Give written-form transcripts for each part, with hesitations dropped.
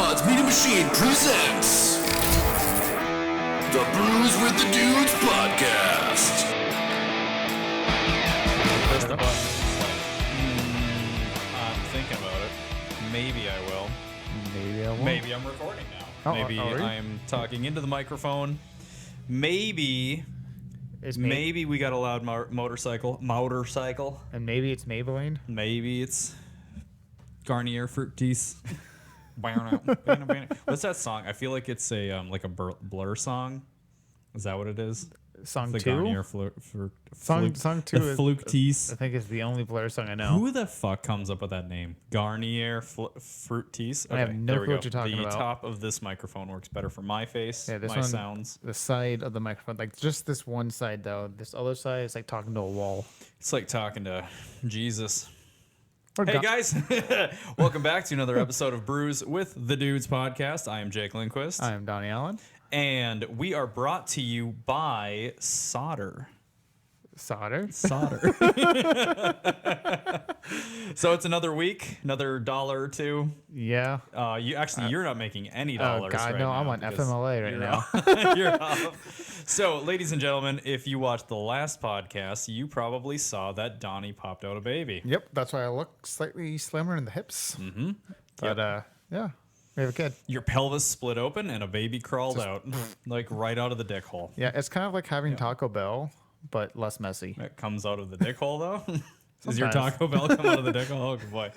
Mods Media Machine presents the Brews with the Dudes podcast. Press the button. It's like, I'm thinking about it. Maybe I will. Maybe I won't. Maybe I'm recording now. Maybe I'm talking into the microphone. Maybe we got a loud motorcycle. And maybe it's Maybelline. Maybe it's Garnier Fruit Teas. What's that song? I feel like it's a like a Blur song. Is that what it is? Song the 2? Garnier Song 2 the Fluke Teas. I think it's the only Blur song I know. Who the fuck comes up with that name? Garnier Fruit Teas? Okay, I have no clue what you're talking about. The top of this microphone works better for my face, Yeah, this my one, sounds. The side of the microphone, like just this one side though. This other side is like talking to a wall. It's like talking to Jesus. Or Hey guys, welcome back to another episode of Brews with the Dudes podcast. I am Jake Lindquist. I am Donnie Allen. And we are brought to you by Solder. Solder. So it's another week, another dollar or two. Yeah. You're not making any dollars. Oh God, right no! now I'm on FMLA right now. You're off. So, ladies and gentlemen, if you watched the last podcast, you probably saw that Donnie popped out a baby. Yep, that's why I look slightly slimmer in the hips. Mm-hmm. But yeah, we have a kid. Your pelvis split open and a baby crawled out, like right out of the dick hole. Yeah, it's kind of like having Taco Bell, but less messy. It comes out of the dick hole though. Does your Sometimes. Taco Bell come out of the dick hole? Oh boy,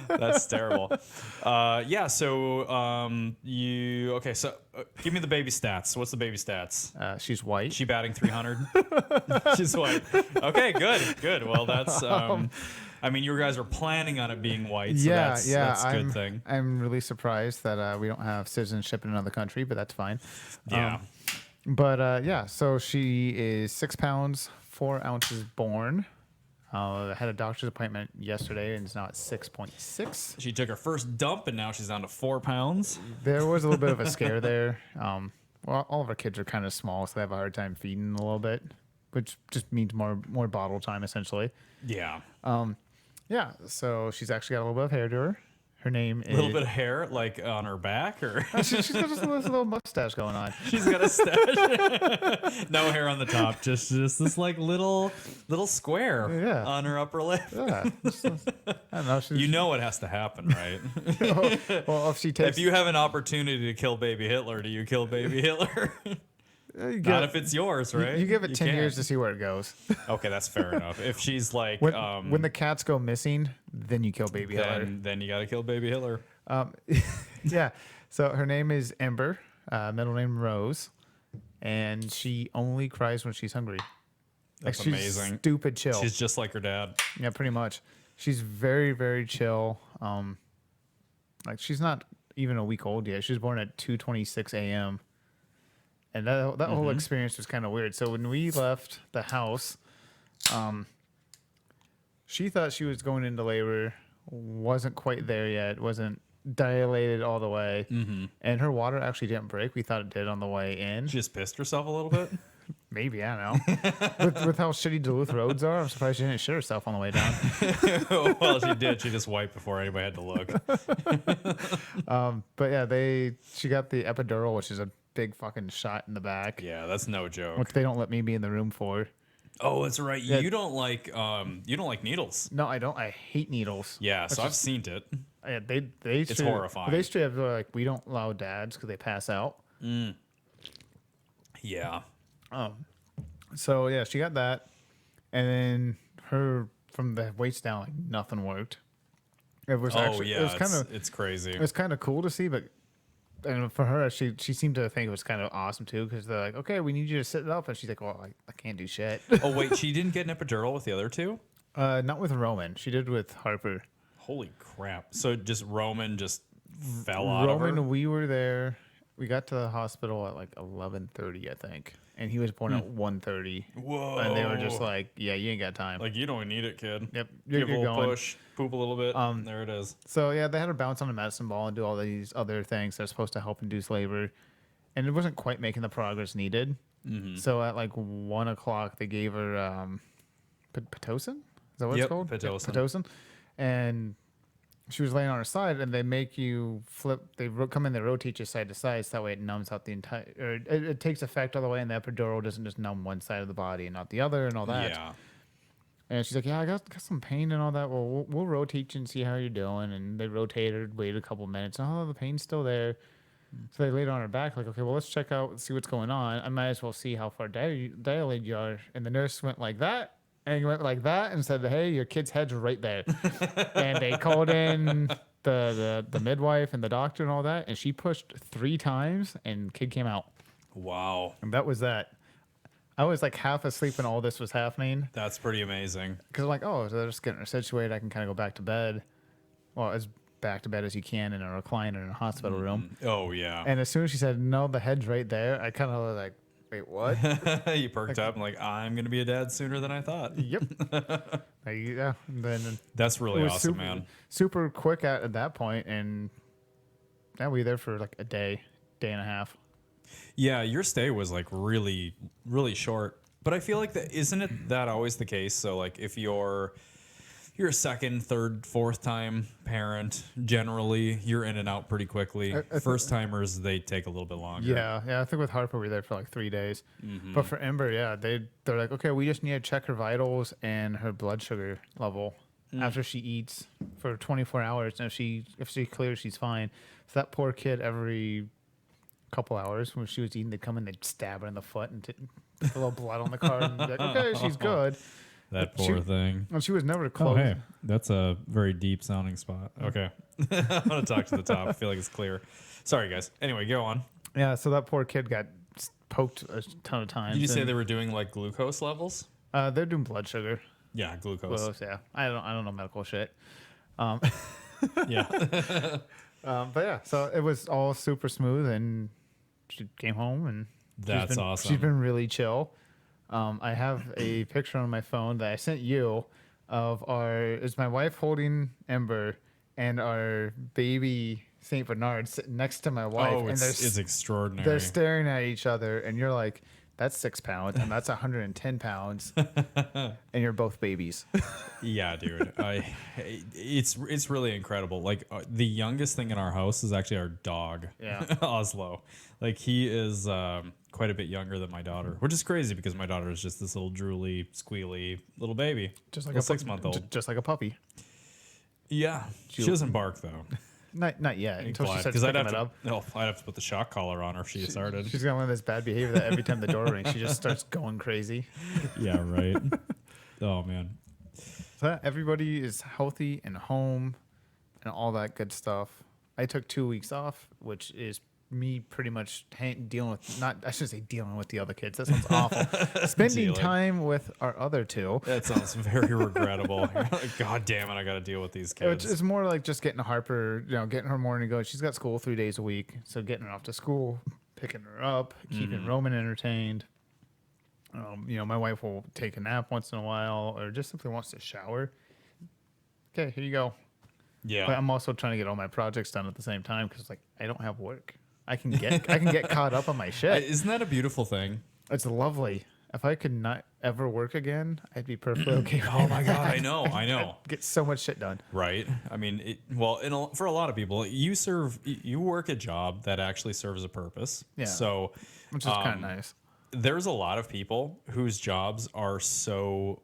that's terrible. So give me the baby stats. What's the baby stats? She's white. She batting 300. She's white. Okay, good. Well, that's. I mean, you guys are planning on it being white, so that's a good thing. I'm really surprised that we don't have citizenship in another country, but that's fine. Yeah. So she is 6 pounds, 4 ounces born. I had a doctor's appointment yesterday, and it's now at 6.6. She took her first dump, and now she's down to 4 pounds. There was a little bit of a scare there. Well, all of our kids are kind of small, so they have a hard time feeding a little bit, which just means more bottle time, essentially. Yeah. So she's actually got a little bit of hair to her. Her name is... A little bit of hair, like, on her back, or... she's got just this little mustache going on. She's got a stash. No hair on the top, just this, like, little square on her upper lip. Yeah. I don't know. You know what has to happen, right? Well, if you have an opportunity to kill baby Hitler, do you kill baby Hitler? Not if it's yours, right? You give it 10 years to see where it goes. Okay, that's fair enough. If she's like... When the cats go missing, then you kill baby Hitler. Then you got to kill baby Hitler. Yeah. So her name is Ember, middle name Rose, and she only cries when she's hungry. That's she's amazing. Stupid chill. She's just like her dad. Yeah, pretty much. She's very, very chill. Like she's not even a week old yet. She was born at 2:26 a.m. And that whole experience was kind of weird. So when we left the house, she thought she was going into labor, wasn't quite there yet, wasn't dilated all the way, and her water actually didn't break. We thought it did on the way in. She just pissed herself a little bit? Maybe, I don't know. with how shitty Duluth roads are, I'm surprised she didn't shit herself on the way down. Well, she did. She just wiped before anybody had to look. But yeah, she got the epidural, which is a big fucking shot in the back. Yeah, that's no joke. Which they don't let me be in the room for. Oh, that's right. Yeah. You don't like needles. No, I don't. I hate needles. Yeah, so I've seen it. Yeah, they it's horrifying. They straight up are like, we don't allow dads because they pass out. Yeah. So yeah, she got that, and then her from the waist down, like nothing worked. It was it's crazy. It was kind of cool to see, but and for her, she seemed to think it was kind of awesome too, because they're like, okay, we need you to sit it up, and she's like, well, I can't do shit. Oh wait, she didn't get an epidural with the other two? Not with Roman. She did with Harper. Holy crap! So just Roman just fell out of her? Roman, we were there. We got to the hospital at like 11:30, I think, and he was born at 1:30. Whoa! And they were just like, "Yeah, you ain't got time. Like you don't need it, kid. Yep, Give a little going. push, poop a little bit. There it is." So yeah, they had her bounce on a medicine ball and do all these other things that are supposed to help induce labor, and it wasn't quite making the progress needed. So at like 1 o'clock, they gave her pitocin. Is that what it's called? Pitocin. Pitocin, and she was laying on her side, and they make you flip. They come in, they rotate you side to side, so that way it numbs out the entire. Or it takes effect all the way, and the epidural doesn't just numb one side of the body and not the other, and all that. Yeah. And she's like, "Yeah, I got some pain and all that. Well, we'll rotate you and see how you're doing." And they rotated, waited a couple minutes. Oh, the pain's still there. So they laid her on her back, like, okay, well, let's check out, see what's going on. I might as well see how far dilated you are. And the nurse went like that, and went like that, and said, "Hey, your kid's head's right there." And they called in the midwife and the doctor and all that, and she pushed 3 times, and kid came out. Wow. And that was that. I was like half asleep when all this was happening. That's pretty amazing. Because I'm like, oh, so they're just getting her situated. I can kind of go back to bed. Well, as back to bed as you can in a recliner in a hospital room. Oh, yeah. And as soon as she said, no, the head's right there, I kind of was like, wait, what? You perked up and like, I'm going to be a dad sooner than I thought. Yep. Yeah. And then That's really awesome, man. Super quick at that point, and yeah, we were there for like a day and a half. Yeah, your stay was like really, really short. But I feel like isn't that always the case? So like if you're a second, third, fourth time parent, generally you're in and out pretty quickly. First timers, they take a little bit longer. Yeah. I think with Harper we were there for like 3 days. But for Ember, yeah, they're like, okay, we just need to check her vitals and her blood sugar level after she eats for 24 hours. And if she clears, she's fine. So that poor kid, every couple hours when she was eating, they'd come in, they'd stab her in the foot and put a little blood on the card and be like, okay, she's good. That poor thing. And she was never close. Oh, hey, that's a very deep sounding spot. Okay. I'm going to talk to the top. I feel like it's clear. Sorry, guys. Anyway, go on. Yeah, so that poor kid got poked a ton of times. Did you say they were doing like glucose levels? They're doing blood sugar. Yeah, glucose. Yeah. I don't know medical shit. Yeah. But yeah, so it was all super smooth, and she came home, and That's awesome. She's been really chill. I have a picture on my phone that I sent you of is my wife holding Ember and our baby Saint Bernard sitting next to my wife. Oh, and it's extraordinary. They're staring at each other, and you're like, that's 6 pounds, and that's 110 pounds, and you're both babies. Yeah, dude. It's really incredible. Like the youngest thing in our house is actually our dog. Yeah. Oslo. Like he is quite a bit younger than my daughter, which is crazy because my daughter is just this little drooly, squealy little baby, Just like little a 6-month-old. Just like a puppy. Yeah, she doesn't bark though. Not yet. Until she starts Because picking it up. I'd have to put the shock collar on her if she started. She's got one of this bad behavior that every time the door rings, she just starts going crazy. Yeah, right. Oh man. So everybody is healthy and home and all that good stuff. I took 2 weeks off, which is me pretty much dealing with I shouldn't say dealing with the other kids. That sounds awful. Spending time with our other two. That sounds very regrettable. You're like, God damn it, I got to deal with these kids. It's more like just getting Harper, getting her morning going. She's got school 3 days a week, so getting her off to school, picking her up, keeping Roman entertained. My wife will take a nap once in a while, or just simply wants to shower. Okay, here you go. Yeah. But I'm also trying to get all my projects done at the same time because I don't have work. I can get caught up on my shit. Isn't that a beautiful thing? It's lovely. If I could not ever work again, I'd be perfectly okay. Oh my God, I know. I'd get so much shit done. Right. I mean, for a lot of people, you work a job that actually serves a purpose. Yeah. So, Which is kind of nice. There's a lot of people whose jobs are so,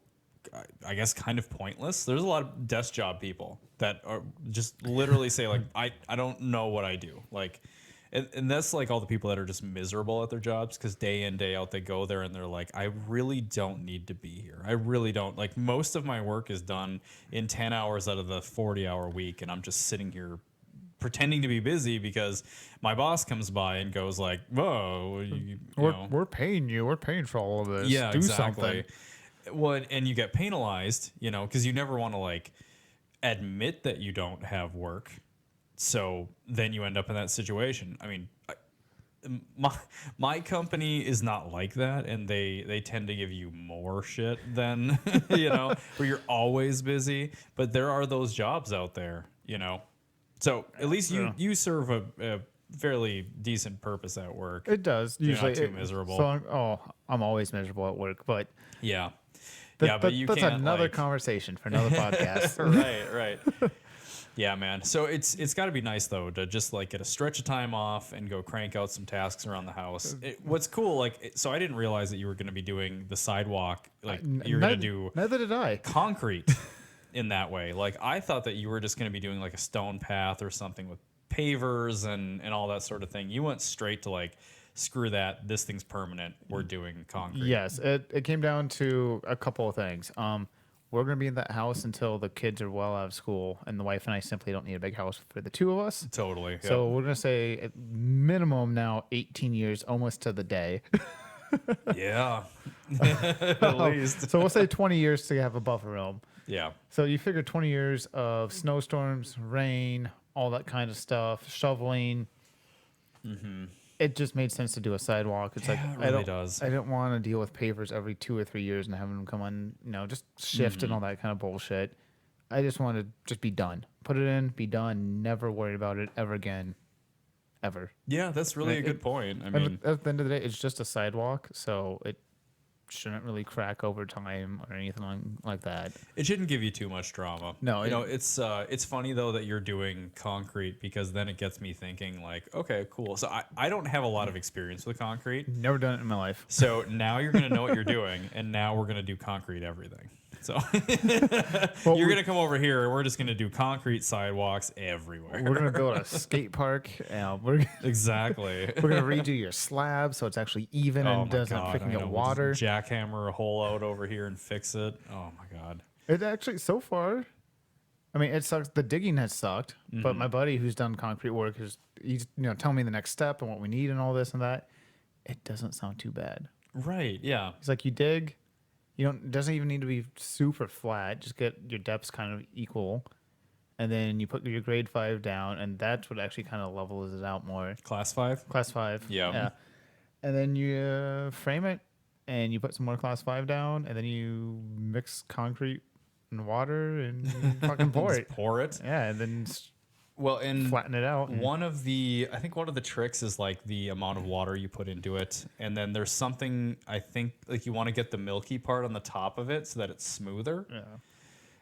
I guess, kind of pointless. There's a lot of desk job people that are just literally say like, I don't know what I do. Like, and that's like all the people that are just miserable at their jobs because day in, day out, they go there and they're like, I really don't need to be here. I really don't. Like, most of my work is done in 10 hours out of the 40-hour week, and I'm just sitting here pretending to be busy because my boss comes by and goes like, whoa, we're paying you. We're paying for all of this. Yeah, Do exactly. something. Well, and you get penalized, because you never want to like admit that you don't have work. So then you end up in that situation. I mean, my company is not like that, and they tend to give you more shit than where you're always busy. But there are those jobs out there, So at least you serve a fairly decent purpose at work. It does. You're usually not too miserable. So I'm always miserable at work, but yeah. but you that's can't, another like... conversation for another podcast. Right. Yeah, man. So it's got to be nice though to just like get a stretch of time off and go crank out some tasks around the house. What's cool, so I didn't realize that you were going to be doing the sidewalk. Like you're going to do Neither did I. concrete in that way. Like I thought that you were just going to be doing like a stone path or something with pavers and all that sort of thing. You went straight to like, screw that. This thing's permanent. We're doing concrete. Yes, it came down to a couple of things. We're going to be in that house until the kids are well out of school, and the wife and I simply don't need a big house for the two of us. Totally. So we're going to say at minimum now 18 years, almost to the day. Yeah. At least. So we'll say 20 years to have a buffer room. Yeah. So you figure 20 years of snowstorms, rain, all that kind of stuff, shoveling. It just made sense to do a sidewalk. It's like it really does. I don't want to deal with pavers every 2 or 3 years and having them come on, just shift and all that kind of bullshit. I just want to just be done. Put it in, be done. Never worry about it ever again. Ever. Yeah, that's really a good point. I And mean, at the end of the day, it's just a sidewalk, so it shouldn't really crack over time or anything like that. it shouldn't give you too much drama. No, it's funny though that you're doing concrete because then it gets me thinking like, okay, cool. So I don't have a lot of experience with concrete. Never done it in my life. So now you're gonna know what you're doing, and now we're gonna do concrete everything. So you're gonna come over here, and we're just gonna do concrete sidewalks everywhere. We're gonna build a skate park. We're Exactly. gonna redo your slab so it's actually even and doesn't freaking I get know. water. We'll just jackhammer a hole out over here and fix it. Oh my god. It actually so far, I mean, it sucks. The digging has sucked, but my buddy who's done concrete work he's telling me the next step and what we need and all this and that. It doesn't sound too bad. Right. Yeah. He's like, you dig. It doesn't even need to be super flat. Just get your depths kind of equal. And then you put your grade 5 down, and that's what actually kind of levels it out more. Class 5. Class 5. Yeah. And then you frame it, and you put some more class 5 down, and then you mix concrete and water, and you fucking pour Just it. pour it. Yeah, and then Well, and flatten it out. and- I think one of the tricks is like the amount of water you put into it, and then there's something I think like you want to get the milky part on the top of it so that it's smoother. Yeah.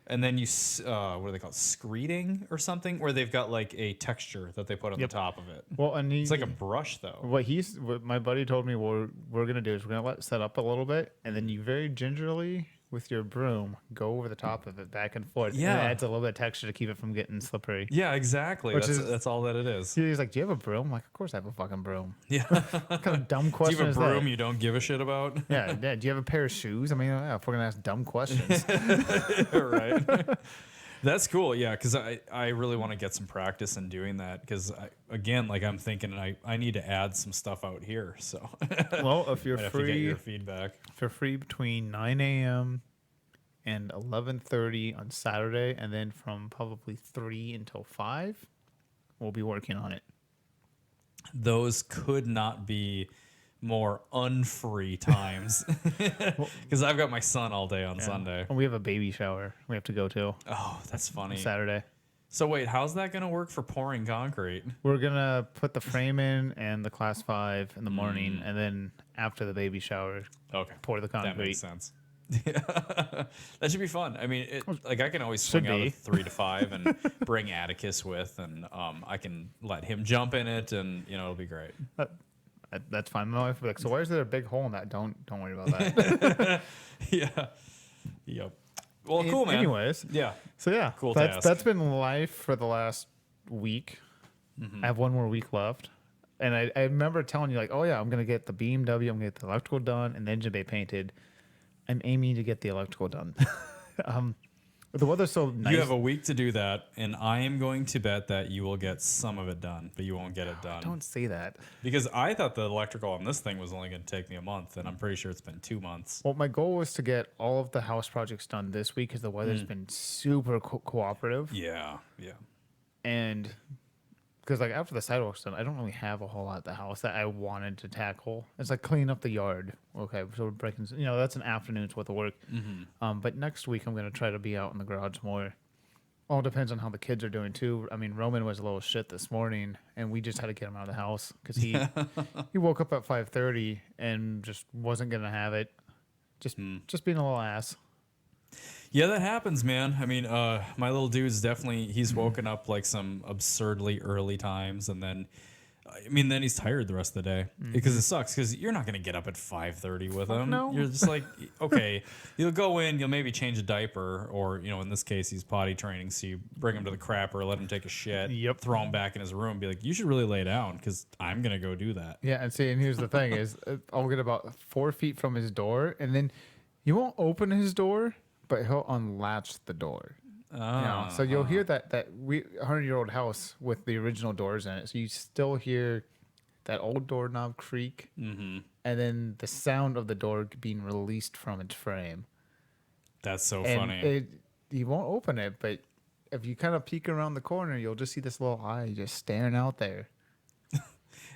And then you what are they called, screeding or something, where they've got like a texture that they put on the top of it. Well, and It's like a brush though. what my buddy told me we're gonna do is we're gonna let it set up a little bit, and then you very gingerly with your broom go over the top of it back and forth. Yeah. And it adds a little bit of texture to keep it from getting slippery. Yeah, exactly. Which That's, is- that's all that it is. He's like, "Do you have a broom?" I'm like, "Of course I have a fucking broom." Yeah. What kind of dumb Do question you have is a broom that? you don't give a shit about? Yeah, yeah. Do you have a pair of shoes? I mean, yeah, if we're gonna ask dumb questions. Right. That's cool. Yeah, because I really want to get some practice in doing that. Because again, like I'm thinking, I need to add some stuff out here. So Well, if you're I have to get free, your feedback. if you're free between 9 a.m. and 11:30 on Saturday, and then from probably 3 until 5, we'll be working on it. Those could not be more unfree times. Because I've got my son all day on Sunday. And we have a baby shower we have to go to Oh, that's funny. Saturday. So wait, how's that gonna work for pouring concrete? We're gonna put the frame in and the class 5 in the morning, and then after the baby shower, Okay, pour the that concrete. makes sense. Yeah, that should be fun. I mean, like I can always swing out be. of 3 to 5 and bring Atticus with, and I can let him jump in it, and it'll be great. That's fine. My wife will be like, "So why is there a big hole in that?" Don't worry about that. Yeah. Yep. Well, cool, man. Anyways, Yeah. so yeah, Cool task. that's been life for the last week. I have one more week left. And I remember telling you, like, oh, yeah, I'm going to get the BMW, I'm going to get the electrical done and the engine bay painted. I'm aiming to get the electrical done. The weather's so nice. You have a week to do that, and I am going to bet that you will get some of it done, but you won't get it done. Don't say that. Because I thought the electrical on this thing was only going to take me a month, and I'm pretty sure it's been 2 months. Well, my goal was to get all of the house projects done this week because the weather's been super cooperative. Yeah, yeah. And because like after the sidewalk's done, I don't really have a whole lot at the house that I wanted to tackle. It's like clean up the yard. Okay, so we're breaking. That's an afternoon's worth of work. But next week I'm gonna try to be out in the garage more. All depends on how the kids are doing too. I mean, Roman was a little shit this morning, and we just had to get him out of the house because he woke up at 5:30 and just wasn't gonna have it. Just being a little ass. Yeah, that happens, man. I mean, my little dude's definitely, he's woken up like some absurdly early times, and then, I mean, then he's tired the rest of the day because it sucks because you're not going to get up at 5:30 with him. no. You're just like, okay, you'll go in, you'll maybe change a diaper, or, you know, in this case, he's potty training, so you bring him to the crapper, let him take a shit, Yep. throw him back in his room, be like, you should really lay down because I'm going to go do that. Yeah, and see, and here's the thing: is I'll get about 4 feet from his door, and then you won't open his door, but he'll unlatch the door. So you'll hear that 100-year-old house with the original doors in it. So you still hear that old doorknob creak, and then the sound of the door being released from its frame. That's so And funny. you won't open it, but if you kind of peek around the corner, you'll just see this little eye just staring out there.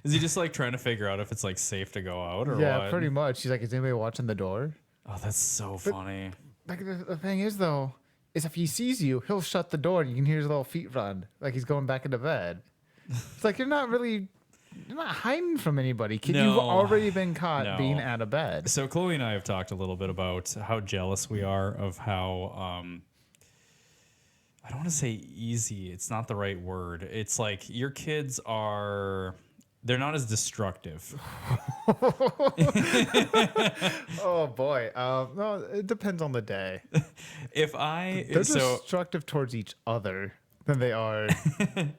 Is he just like trying to figure out if it's like safe to go out or Yeah, what? pretty much. He's like, "Is anybody watching the door?" Oh, that's so funny. Like the thing is though, is if he sees you, he'll shut the door and you can hear his little feet run like he's going back into bed. It's like you're not hiding from anybody, kid. You've No. already been caught No. being out of bed. So Chloe and I have talked a little bit about how jealous we are of how I don't want to say easy. It's not the right word. It's like your kids they're not as destructive. Oh boy. No, it depends on the day. They're destructive towards each other than they are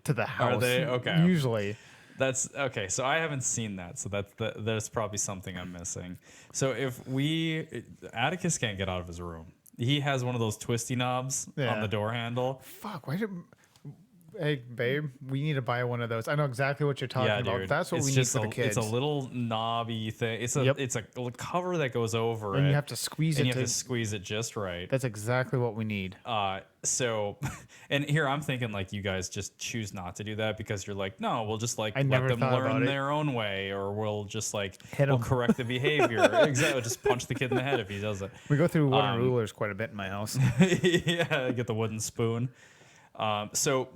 to the house. Are they? Okay. Usually. That's okay. So I haven't seen that. So there's probably something I'm missing. So if Atticus can't get out of his room. He has one of those twisty knobs on the door handle. Fuck. Hey, babe, we need to buy one of those. I know exactly what you're talking about. Dude. That's what It's we need just for the kids. It's a little knobby thing. It's a cover that goes over and it. you have to squeeze and it. you have to squeeze it just right. That's exactly what we need. So, and here I'm thinking like you guys just choose not to do that because you're like, no, we'll just like I let never them thought about learn it. their own way, or we'll just like Hit we'll 'em. correct the behavior. Exactly, just punch the kid in the head if he does it. We go through wooden rulers quite a bit in my house. Yeah, get the wooden spoon. So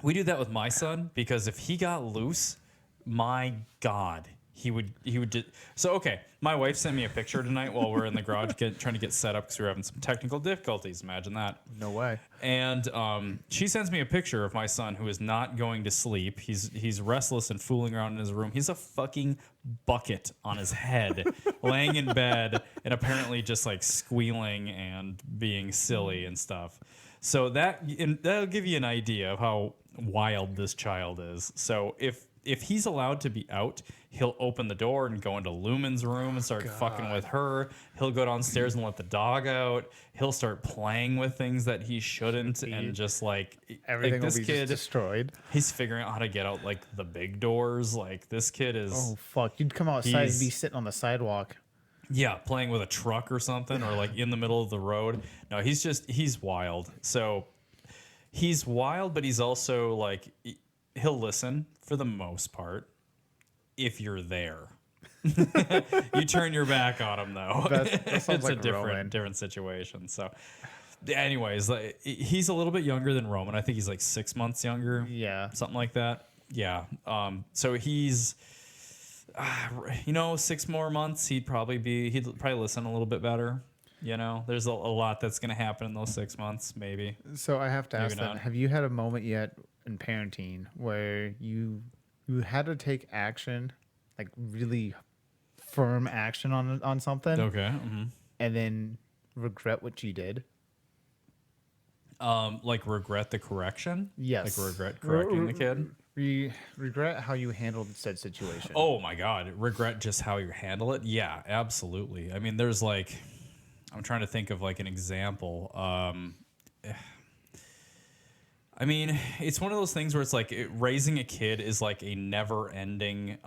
we do that with my son because if he got loose, my God, he would just. So okay, my wife sent me a picture tonight while we're in the garage trying to get set up because we were having some technical difficulties. Imagine that. No way. And she sends me a picture of my son who is not going to sleep. He's restless and fooling around in his room. He's a fucking bucket on his head, laying in bed and apparently just like squealing and being silly and stuff. So that'll give you an idea of how wild this child is. So if he's allowed to be out, he'll open the door and go into Lumen's room and start fucking with her. He'll go downstairs and let the dog out. He'll start playing with things that he shouldn't, and just like Everything this will be kid, just destroyed. he's figuring out how to get out like the big doors. Like this kid is, Oh fuck! You'd come outside and be sitting on the sidewalk. yeah, playing with a truck or something, or like in the middle of the road. No, he's wild. So he's wild, but he's also like he'll listen for the most part if you're there. You turn your back on him though. That sounds It's like a Roman. different situation. So anyways, like, he's a little bit younger than Roman. I think he's like 6 months younger. Yeah. Something like that. Yeah. So he's 6 more months, he'd probably listen a little bit better. You know, there's a lot that's going to happen in those 6 months, maybe. So I have to Maybe ask then: not. have you had a moment yet in parenting where you had to take action, like really firm action on something, Okay. and then regret what you did? Like regret the correction? Yes. Like regret correcting the kid? Regret how you handled said situation. Oh my God. Regret just how you handle it? Yeah, absolutely. I mean, there's like, I'm trying to think of like an example. I mean, it's one of those things where it's like raising a kid is like a never ending,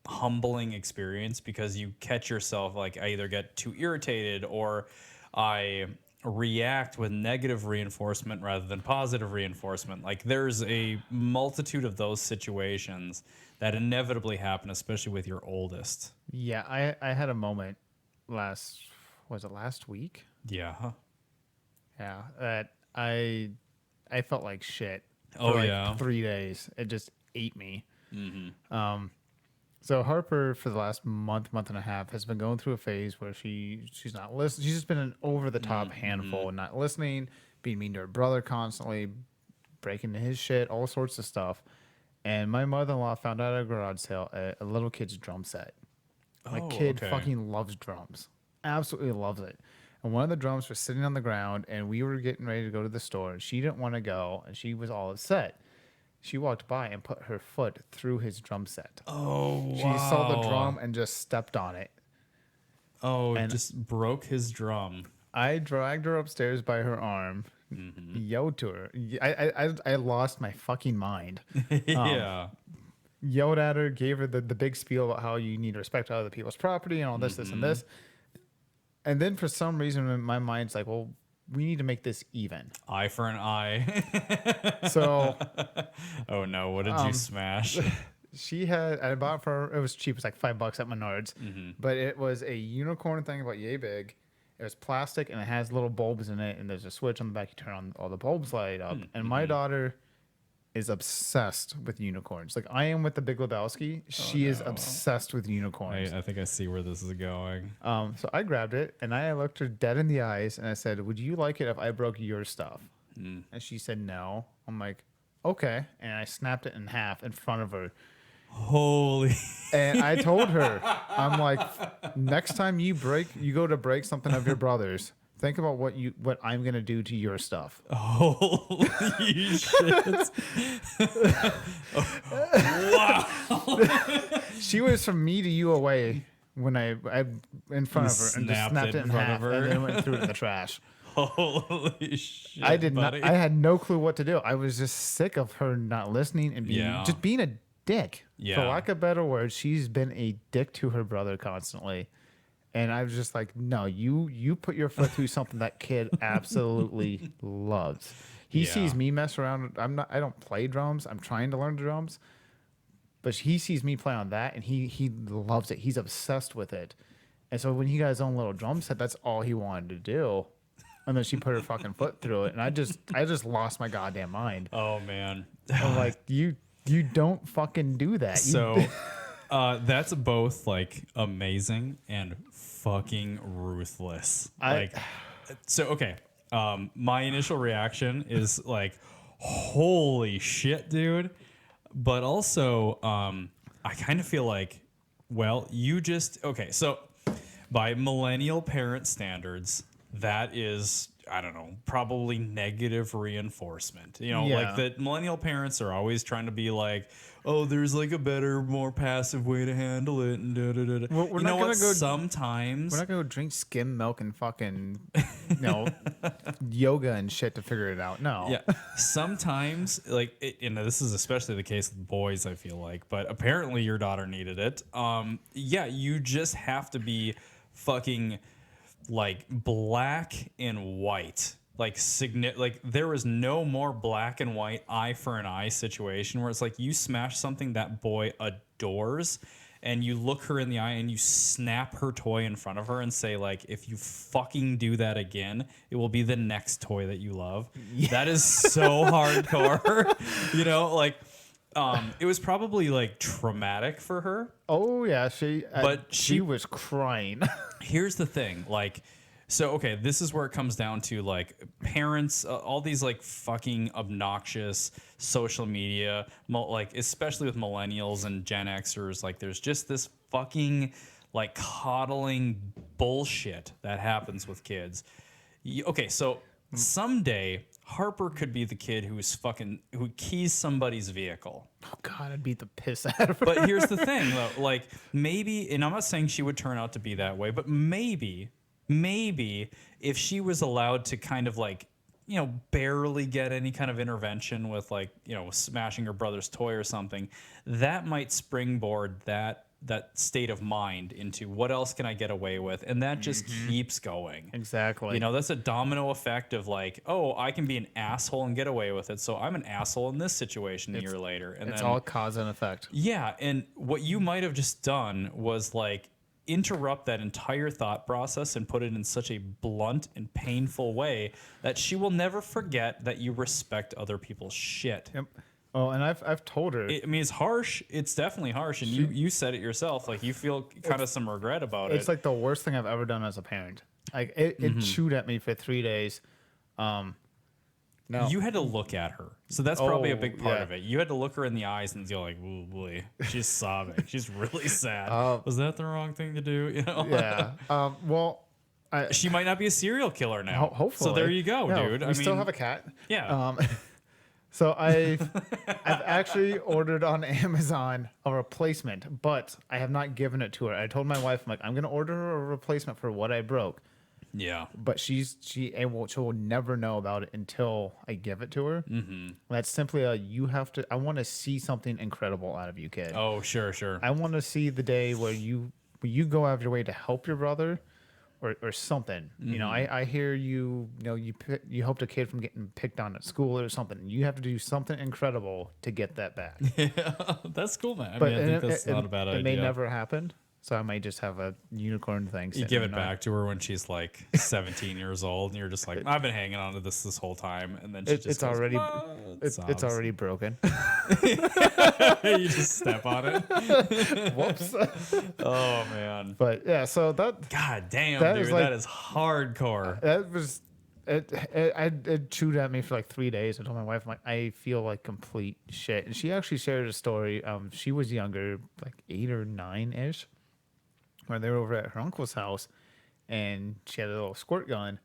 humbling experience because you catch yourself like I either get too irritated or I react with negative reinforcement rather than positive reinforcement. Like there's a multitude of those situations that inevitably happen, especially with your oldest. Yeah, I had a moment last week? Yeah. Yeah, that I felt like shit. Oh, for like yeah. 3 days. It just ate me. So Harper, for the last month and a half, has been going through a phase where she's not listening. She's just been an over the top handful, and not listening, being mean to her brother constantly, breaking his shit, all sorts of stuff. And my mother-in-law found out at a garage sale a little kid's drum set. My kid fucking loves drums, absolutely loves it. And one of the drums was sitting on the ground, and we were getting ready to go to the store, and she didn't want to go, and she was all upset. She walked by and put her foot through his drum set. Oh, wow. She saw the drum and just stepped on it. Oh, and just broke his drum. I dragged her upstairs by her arm, yelled to her. I lost my fucking mind. Yeah. Yelled at her, gave her the big spiel about how you need to respect other people's property and all this, this, and this. And then for some reason in my mind's like, well, we need to make this even. Eye for an eye. So, oh no, what did you smash? I bought for her, it was cheap, it was like $5 at Menards, but it was a unicorn thing about yay big. It was plastic and it has little bulbs in it, and there's a switch on the back. You turn on, all the bulbs light up. And my daughter is obsessed with unicorns. Like I am with the Big Lebowski. She is obsessed with unicorns. I think I see where this is going. So I grabbed it and I looked her dead in the eyes and I said, "Would you like it if I broke your stuff?" And she said no. I'm like, okay. And I snapped it in half in front of her. Holy. And I told her, I'm like, next time you go to break something of your brother's, think about what I'm gonna do to your stuff. Holy shit. Wow. She was from me to you away when I in front of her and just snapped it in half and then went through it in the trash. Holy shit. I did buddy. not. I had no clue what to do. I was just sick of her not listening and being a dick. Yeah. For lack of better words, she's been a dick to her brother constantly. And I was just like, no, you put your foot through something that kid absolutely loves. He sees me mess around. I don't play drums. I'm trying to learn drums. But he sees me play on that and he loves it. He's obsessed with it. And so when he got his own little drum set, that's all he wanted to do. And then she put her fucking foot through it. And I just lost my goddamn mind. Oh man. I'm like, you don't fucking do that. So that's both like amazing and fucking ruthless. Okay. My initial reaction is like, holy shit, dude. But also, I kind of feel like, well, so by millennial parent standards, that is, I don't know, probably negative reinforcement. Like the millennial parents are always trying to be like, oh, there's like a better, more passive way to handle it. And We're not gonna go drink skim milk and fucking, yoga and shit to figure it out. No. Yeah. Sometimes, this is especially the case with boys, I feel like, but apparently your daughter needed it. You just have to be fucking like black and white. Like there is no more black and white eye for an eye situation where it's like you smash something that boy adores and you look her in the eye and you snap her toy in front of her and say like, if you fucking do that again, it will be the next toy that you love. Yeah. That is so hardcore. It was probably like traumatic for her. Oh yeah, she was crying. Here's the thing, this is where it comes down to like parents, all these like fucking obnoxious social media, especially with millennials and Gen Xers, like there's just this fucking like coddling bullshit that happens with kids. So someday Harper could be the kid who keys somebody's vehicle. Oh God, I'd beat the piss out of her. But here's the thing though, like maybe, and I'm not saying she would turn out to be that way, but maybe if she was allowed to kind of like, barely get any kind of intervention with like, smashing her brother's toy or something, that might springboard that state of mind into what else can I get away with? And that just keeps going. Exactly. That's a domino effect of like, oh, I can be an asshole and get away with it. So I'm an asshole in this situation a year later. And it's all cause and effect. Yeah. And what you might have just done was like, interrupt that entire thought process and put it in such a blunt and painful way that she will never forget that you respect other people's shit. Yep. Oh, and I've told her. I mean, it's harsh. It's definitely harsh, and you said it yourself. Like, you feel kind of some regret about it. It's like the worst thing I've ever done as a parent. Like it chewed at me for 3 days. No, You had to look at her, so that's probably a Oh, big part yeah. of it. You had to look her in the eyes and feel like, "Oh boy, she's sobbing. She's really sad. Was that the wrong thing to do?" You know? yeah. Well, She might not be a serial killer now. hopefully. So there you go, No, dude. We still have a cat. Yeah. So I've actually ordered on Amazon a replacement, but I have not given it to her. I told my wife, I'm like, I'm gonna order her a replacement for what I broke. Yeah. But she will never know about it until I give it to her. Mm-hmm. That's simply I want to see something incredible out of you, kid. Oh, sure. I want to see the day where you go out of your way to help your brother or something. You know, I hear you you helped a kid from getting picked on at school or something. You have to do something incredible to get that back. Yeah, that's cool, man. I mean, I think that's not a bad idea. It may never happen. So I might just have a unicorn thing. You give it back to her when she's like 17 years old, and you're just like, I've been hanging on to this whole time, and then she just it's goes, already it's already broken. You just step on it. Whoops. Oh man. But yeah, so that God damn, that dude, is like- that is hardcore. that was it chewed at me for like 3 days. I told my wife, I'm like, I feel like complete shit. And she actually shared a story. She was younger, like 8 or 9 ish, where they were over at her uncle's house, and she had a little squirt gun.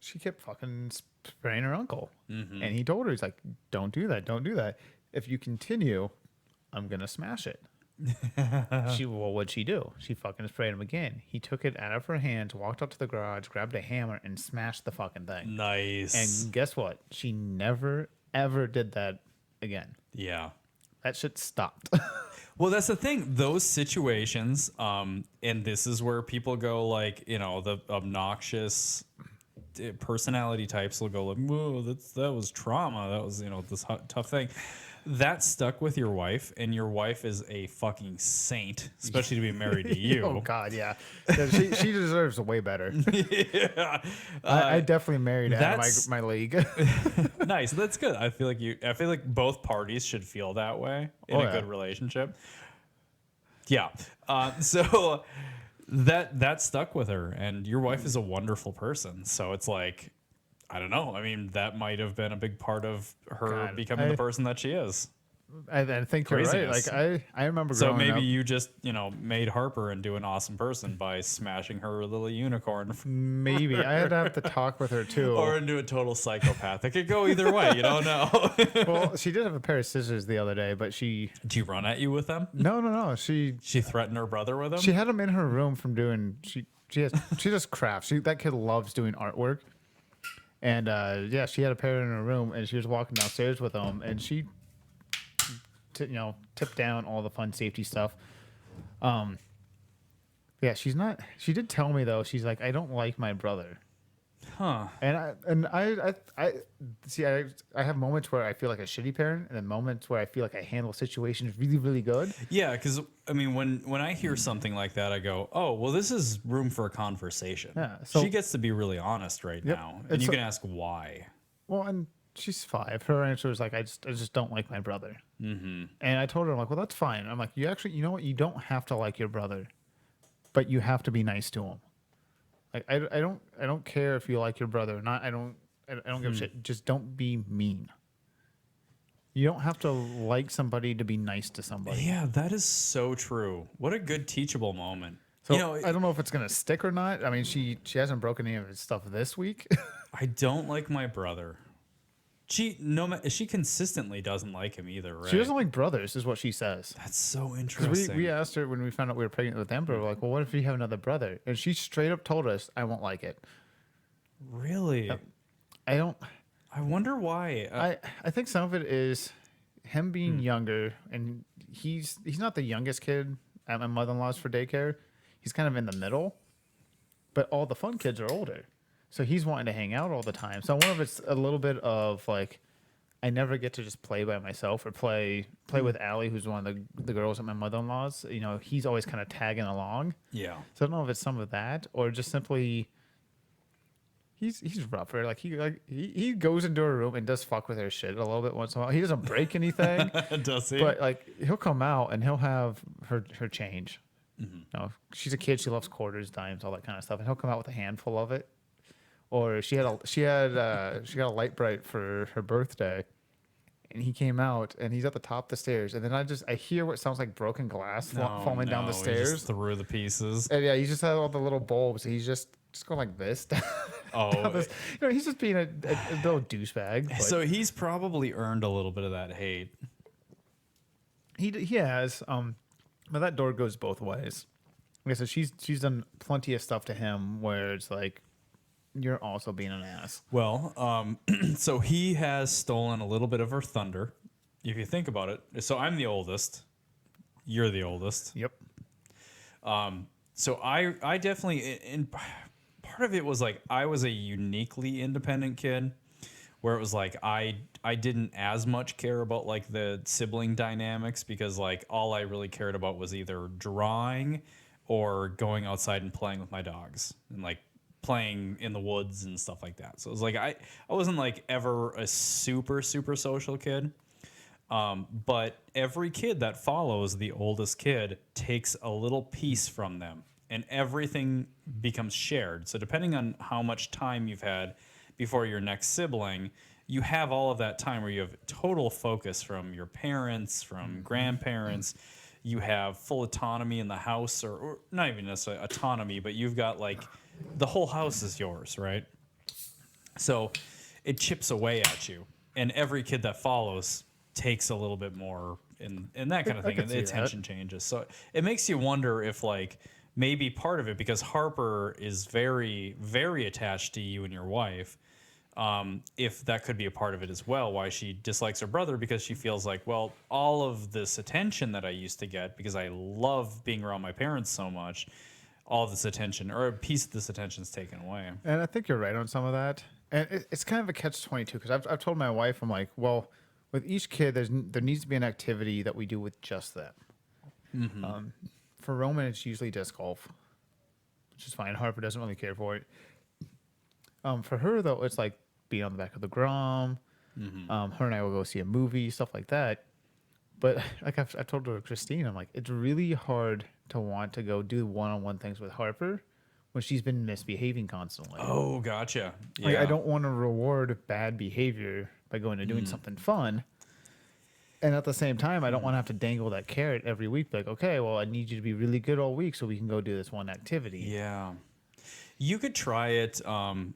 She kept fucking spraying her uncle, and he told her, he's like, don't do that. If you continue, I'm gonna smash it. What'd she do? She fucking sprayed him again. He took it out of her hands, walked up to the garage, grabbed a hammer, and smashed the fucking thing. Nice. And guess what? She never ever did that again. Yeah. That shit stopped. Well, that's the thing. Those situations, and this is where people go, like, you know, the obnoxious personality types will go like, "Whoa, that was trauma. That was, you know, this tough thing." That stuck with your wife, and your wife is a fucking saint, especially to be married to you. Oh God, yeah. She deserves way better. Yeah. I definitely married out of my league. Nice. That's good. I feel like both parties should feel that way in a good relationship. Yeah. So that stuck with her, and your wife is a wonderful person. So it's like, I don't know. I mean, that might have been a big part of her becoming the person that she is. I think you're right. Craziness. Like I remember So growing maybe up. you just, you know, made Harper into an awesome person by smashing her little unicorn. Maybe I had to have to talk with her too. Or into a total psychopath. It could go either way. You don't know. Well, she did have a pair of scissors the other day, but she Did you run at you with them? no. She threatened her brother with them? had them in her room from doing. She does crafts. That kid loves doing artwork. And she had a pair in her room, and she was walking downstairs with them, and she, tipped down all the fun safety stuff. She's not. She did tell me though. She's like, I don't like my brother. Huh. And I see. I have moments where I feel like a shitty parent, and then moments where I feel like I handle situations really, really good. Yeah, because I mean, when I hear something like that, I go, "Oh, well, this is room for a conversation." Yeah, so- she gets to be really honest right now, and you can ask why. Well, and she's 5. Her answer is like, I just don't like my brother. Mm-hmm. And I told her, I'm like, well, that's fine. I'm like, you know what? You don't have to like your brother, but you have to be nice to him. Like, I don't care if you like your brother or not. I don't give a shit. Just don't be mean. You don't have to like somebody to be nice to somebody. Yeah, that is so true. What a good teachable moment. So You know, I don't know if it's gonna stick or not. I mean, she hasn't broken any of his stuff this week. I don't like my brother. She consistently doesn't like him either, right? She doesn't like brothers, is what she says. That's so 'Cause interesting. we asked her when we found out we were pregnant with Amber, we're like, well, what if you have another brother? And she straight up told us, I won't like it. Really? I don't. I wonder why. I think some of it is him being younger, and he's not the youngest kid at my mother-in-law's for daycare. He's kind of in the middle, but all the fun kids are older. So he's wanting to hang out all the time. So I wonder if it's a little bit of like, I never get to just play by myself or play with Allie, who's one of the girls at my mother-in-law's. You know, he's always kind of tagging along. Yeah. So I don't know if it's some of that or just simply he's rougher. He goes into her room and does fuck with her shit a little bit once in a while. He doesn't break anything, Does he? but like he'll come out and he'll have her change. You know, she's a kid. She loves quarters, dimes, all that kind of stuff. And he'll come out with a handful of it. Or she got a light bright for her birthday, and he came out and he's at the top of the stairs. And then I hear what sounds like broken glass falling down the He stairs. just threw the pieces. And yeah, he just had all the little bulbs. He's just going like this. Oh, He's just being a little douchebag. But so he's probably earned a little bit of that hate. he has. But that door goes both ways. Like I said, she's done plenty of stuff to him where it's like, you're also being an ass. Well, so he has stolen a little bit of her thunder. If you think about it, so I'm the oldest. You're the oldest. Yep. So I definitely, and part of it was like I was a uniquely independent kid, where it was like I didn't as much care about like the sibling dynamics because like all I really cared about was either drawing or going outside and playing with my dogs and like playing in the woods and stuff like that. So it was like I wasn't like ever a super social kid. But every kid that follows the oldest kid takes a little piece from them and everything becomes shared. So depending on how much time you've had before your next sibling, you have all of that time where you have total focus from your parents, from grandparents. You have full autonomy in the house, or not even necessarily autonomy, but you've got like the whole house is yours, right? So it chips away at you. And every kid that follows takes a little bit more and that kind of thing. And the attention changes. So it makes you wonder if like maybe part of it, because Harper is very, very attached to you and your wife, if that could be a part of it as well, why she dislikes her brother, because she feels like, well, all of this attention that I used to get because I love being around my parents so much, all of this attention or a piece of this attention is taken away. And I think you're right on some of that. And it's kind of a catch-22 because I've told my wife, I'm like, well, with each kid, there needs to be an activity that we do with just them. Mm-hmm. For Roman, it's usually disc golf, which is fine. Harper doesn't really care for it. For her, though, it's like being on the back of the Grom. Mm-hmm. Her and I will go see a movie, stuff like that. But like I've told her, Christine, I'm like, it's really hard to want to go do one-on-one things with Harper when she's been misbehaving constantly. Oh, gotcha. Yeah. Like, I don't want to reward bad behavior by going and doing something fun. And at the same time, I don't want to have to dangle that carrot every week. Like, okay, well, I need you to be really good all week so we can go do this one activity. Yeah. You could try it. And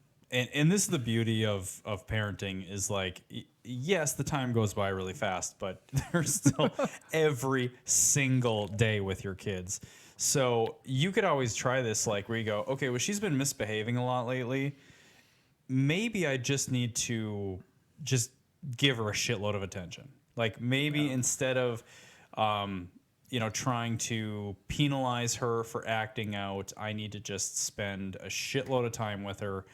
this is the beauty of parenting is like, yes, the time goes by really fast, but there's still every single day with your kids. So you could always try this, like where you go, okay, well, she's been misbehaving a lot lately. Maybe I just need to just give her a shitload of attention. Like maybe instead of, trying to penalize her for acting out, I need to just spend a shitload of time with her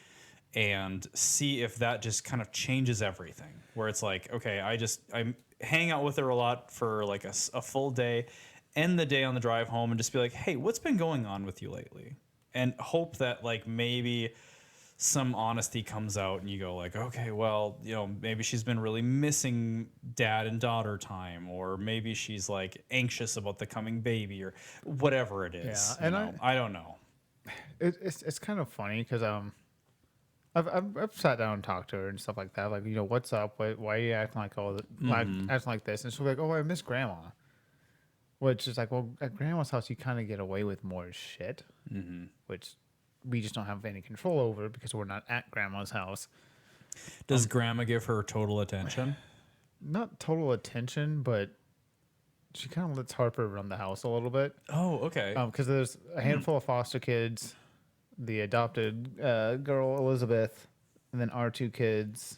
and see if that just kind of changes everything. Where it's like, okay, I hang out with her a lot for like a full day, end the day on the drive home and just be like, hey, what's been going on with you lately? And hope that like maybe some honesty comes out and you go like, okay, well, maybe she's been really missing dad and daughter time, or maybe she's like anxious about the coming baby or whatever it is. Yeah, and I don't know. It's kind of funny because I've sat down and talked to her and stuff like that. Like, what's up? Why are you acting like acting like this? And she's like, oh, I miss grandma. Which is like, well, at grandma's house, you kind of get away with more shit, which we just don't have any control over because we're not at grandma's house. Does grandma give her total attention? Not total attention, but she kind of lets Harper run the house a little bit. Oh, okay. Because there's a handful of foster kids, the adopted girl, Elizabeth, and then our two kids,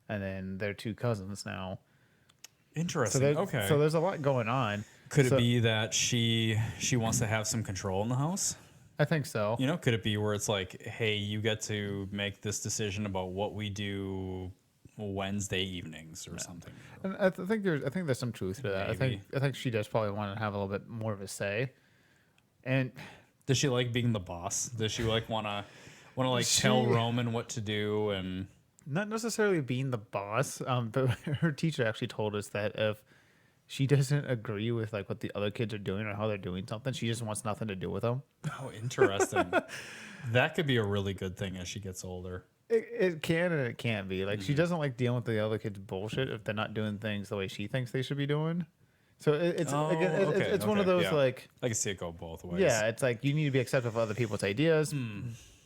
and then their two cousins now. Interesting. So there's a lot going on. Could it be that she wants to have some control in the house? I think so. Could it be where it's like, hey, you get to make this decision about what we do Wednesday evenings or something? And I think there's some truth to that. Maybe. I think she does probably want to have a little bit more of a say. And does she like being the boss? Does she like want to Want to like tell Roman what to do and not necessarily being the boss. But her teacher actually told us that if she doesn't agree with like what the other kids are doing or how they're doing something, she just wants nothing to do with them. oh, interesting. That could be a really good thing as she gets older. It can and it can't be. Like she doesn't like dealing with the other kids' bullshit if they're not doing things the way she thinks they should be doing. So it's one of those yeah. like I can see it go both ways. yeah, it's like you need to be accepting of other people's ideas,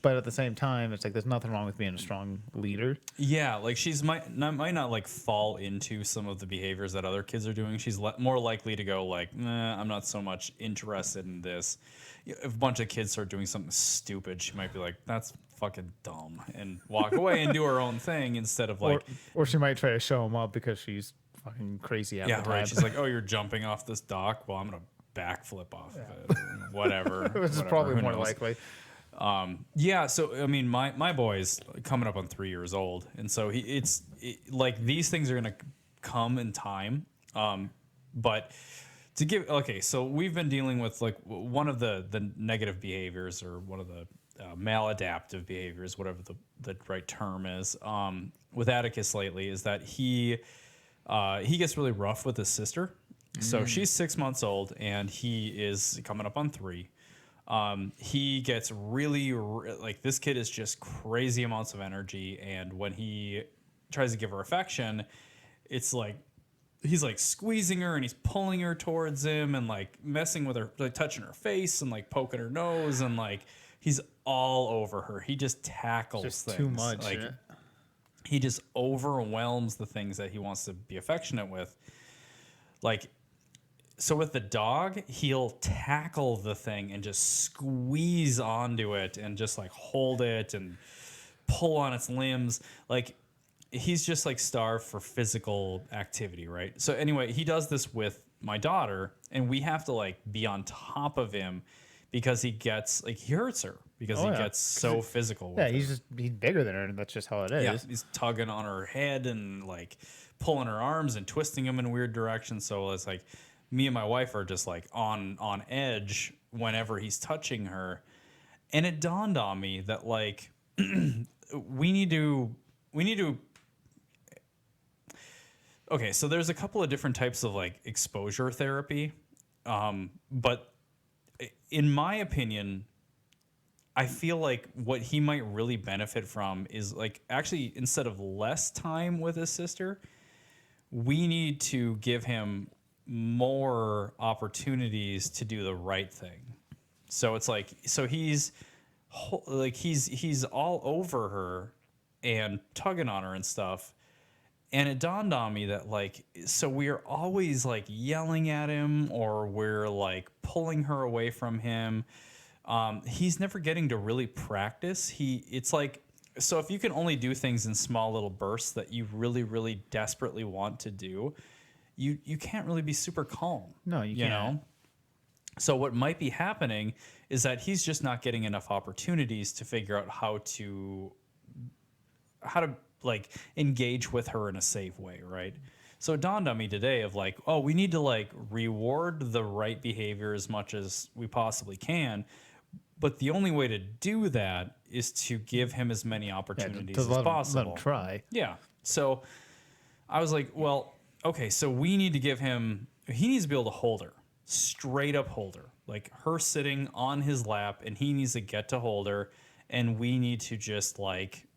but at the same time, it's like there's nothing wrong with being a strong leader. Yeah, like she's might not like fall into some of the behaviors that other kids are doing. She's more likely to go like, nah, I'm not so much interested in this. If a bunch of kids start doing something stupid, she might be like, that's fucking dumb, and walk away and do her own thing instead of like, or she might try to show them up because she's fucking crazy at the time. right. She's like, oh, you're jumping off this dock. Well, I'm gonna backflip off of it. Whatever. Which is probably more likely. Yeah, so I mean, my boy's coming up on 3 years old, and so like these things are gonna come in time. But to give so we've been dealing with like one of the negative behaviors or one of the maladaptive behaviors, whatever the right term is, with Atticus lately is that he gets really rough with his sister. So she's 6 months old, and he is coming up on 3. He gets really like this kid is just crazy amounts of energy, and when he tries to give her affection, it's like he's like squeezing her and he's pulling her towards him and like messing with her, like touching her face and like poking her nose, and like he's all over her. He just tackles Just things. too much. Like he just overwhelms the things that he wants to be affectionate with. Like, so with the dog, he'll tackle the thing and just squeeze onto it and just like hold it and pull on its limbs. Like he's just like starved for physical activity, right? So anyway, he does this with my daughter, and we have to like be on top of him because he gets like he hurts her because he gets so physical with her. He's bigger than her, and that's just how it is. Yeah, he's tugging on her head and like pulling her arms and twisting them in weird directions. So it's like me and my wife are just like on edge whenever he's touching her. And it dawned on me that like we need to okay, so there's a couple of different types of like exposure therapy. But in my opinion, I feel like what he might really benefit from is like actually instead of less time with his sister, we need to give him more opportunities to do the right thing. So it's like, so he's all over her and tugging on her and stuff. And it dawned on me that like, so we're always like yelling at him or we're like pulling her away from him. He's never getting to really practice. It's like, so if you can only do things in small little bursts that you really, really desperately want to do, you can't really be super calm. No, you can't. Know? So what might be happening is that he's just not getting enough opportunities to figure out how to like engage with her in a safe way, right? So it dawned on me today of like, oh, we need to like reward the right behavior as much as we possibly can. But the only way to do that is to give him as many opportunities as possible. Let him try. Yeah. So I was like, well, okay, so we need to give him, he needs to be able to hold her, straight up hold her, like her sitting on his lap, and he needs to get to hold her, and we need to just like,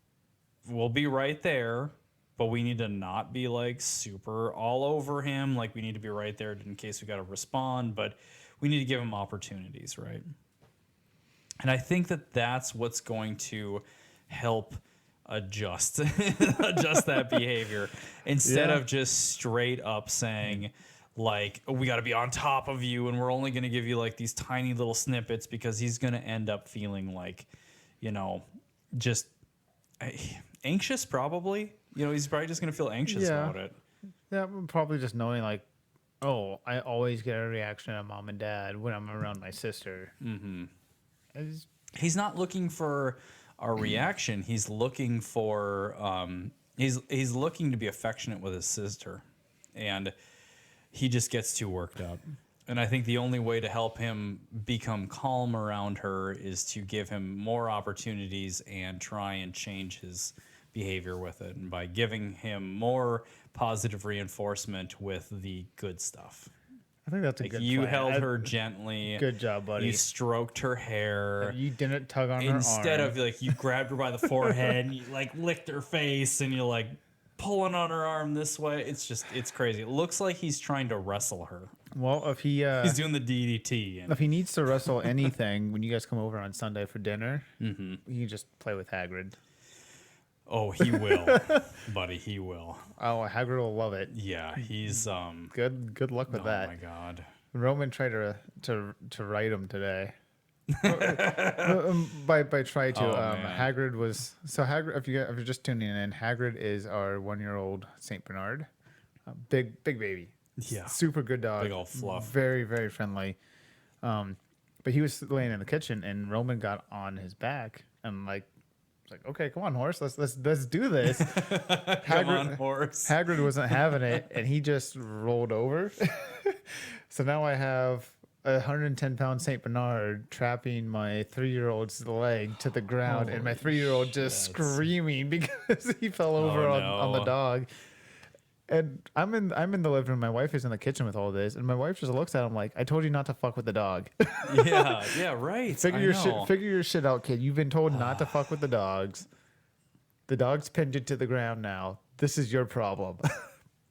we'll be right there, but we need to not be like super all over him. Like we need to be right there in case we got to respond, but we need to give him opportunities, right? And I think that that's what's going to help adjust that behavior instead of just straight up saying like, oh, we got to be on top of you and we're only going to give you like these tiny little snippets, because he's going to end up feeling like, you know, just anxious probably. You know, he's probably just going to feel anxious about it. Yeah, probably just knowing like, oh, I always get a reaction of mom and dad when I'm around my sister. Mm-hmm. He's not looking for a reaction. He's looking for he's looking to be affectionate with his sister, and he just gets too worked up. And I think the only way to help him become calm around her is to give him more opportunities and try and change his behavior with it. And by giving him more positive reinforcement with the good stuff. I think that's a Like good you plan. held her gently. Good job, buddy. You stroked her hair. You didn't tug on her arm. Instead of like you grabbed her by the forehead and you like licked her face and you're like pulling on her arm this way. It's crazy. It looks like he's trying to wrestle her. Well, if He's doing the DDT. if he needs to wrestle anything when you guys come over on Sunday for dinner, you can just play with Hagrid. Oh, he will, buddy. He will. Oh, Hagrid will love it. Yeah, he's Good luck with that. Oh my god. Roman tried to write him today. by try to man. Hagrid was Hagrid. If you're just tuning in, Hagrid is our 1-year-old Saint Bernard, big baby. Yeah. Super good dog. Big old fluff. Very very friendly. But he was laying in the kitchen and Roman got on his back and like okay, come on horse, let's do this. Come on, horse. Hagrid wasn't having it and he just rolled over. So now I have a 110-pound Saint Bernard trapping my 3-year-old's leg to the ground, and my 3-year-old just screaming because he fell over on the dog. And I'm in the living room. My wife is in the kitchen with all this, and my wife just looks at him like, "I told you not to fuck with the dog." Yeah, right. Figure your shit out, kid. You've been told not to fuck with the dogs. The dog's pinned you to the ground now. This is your problem.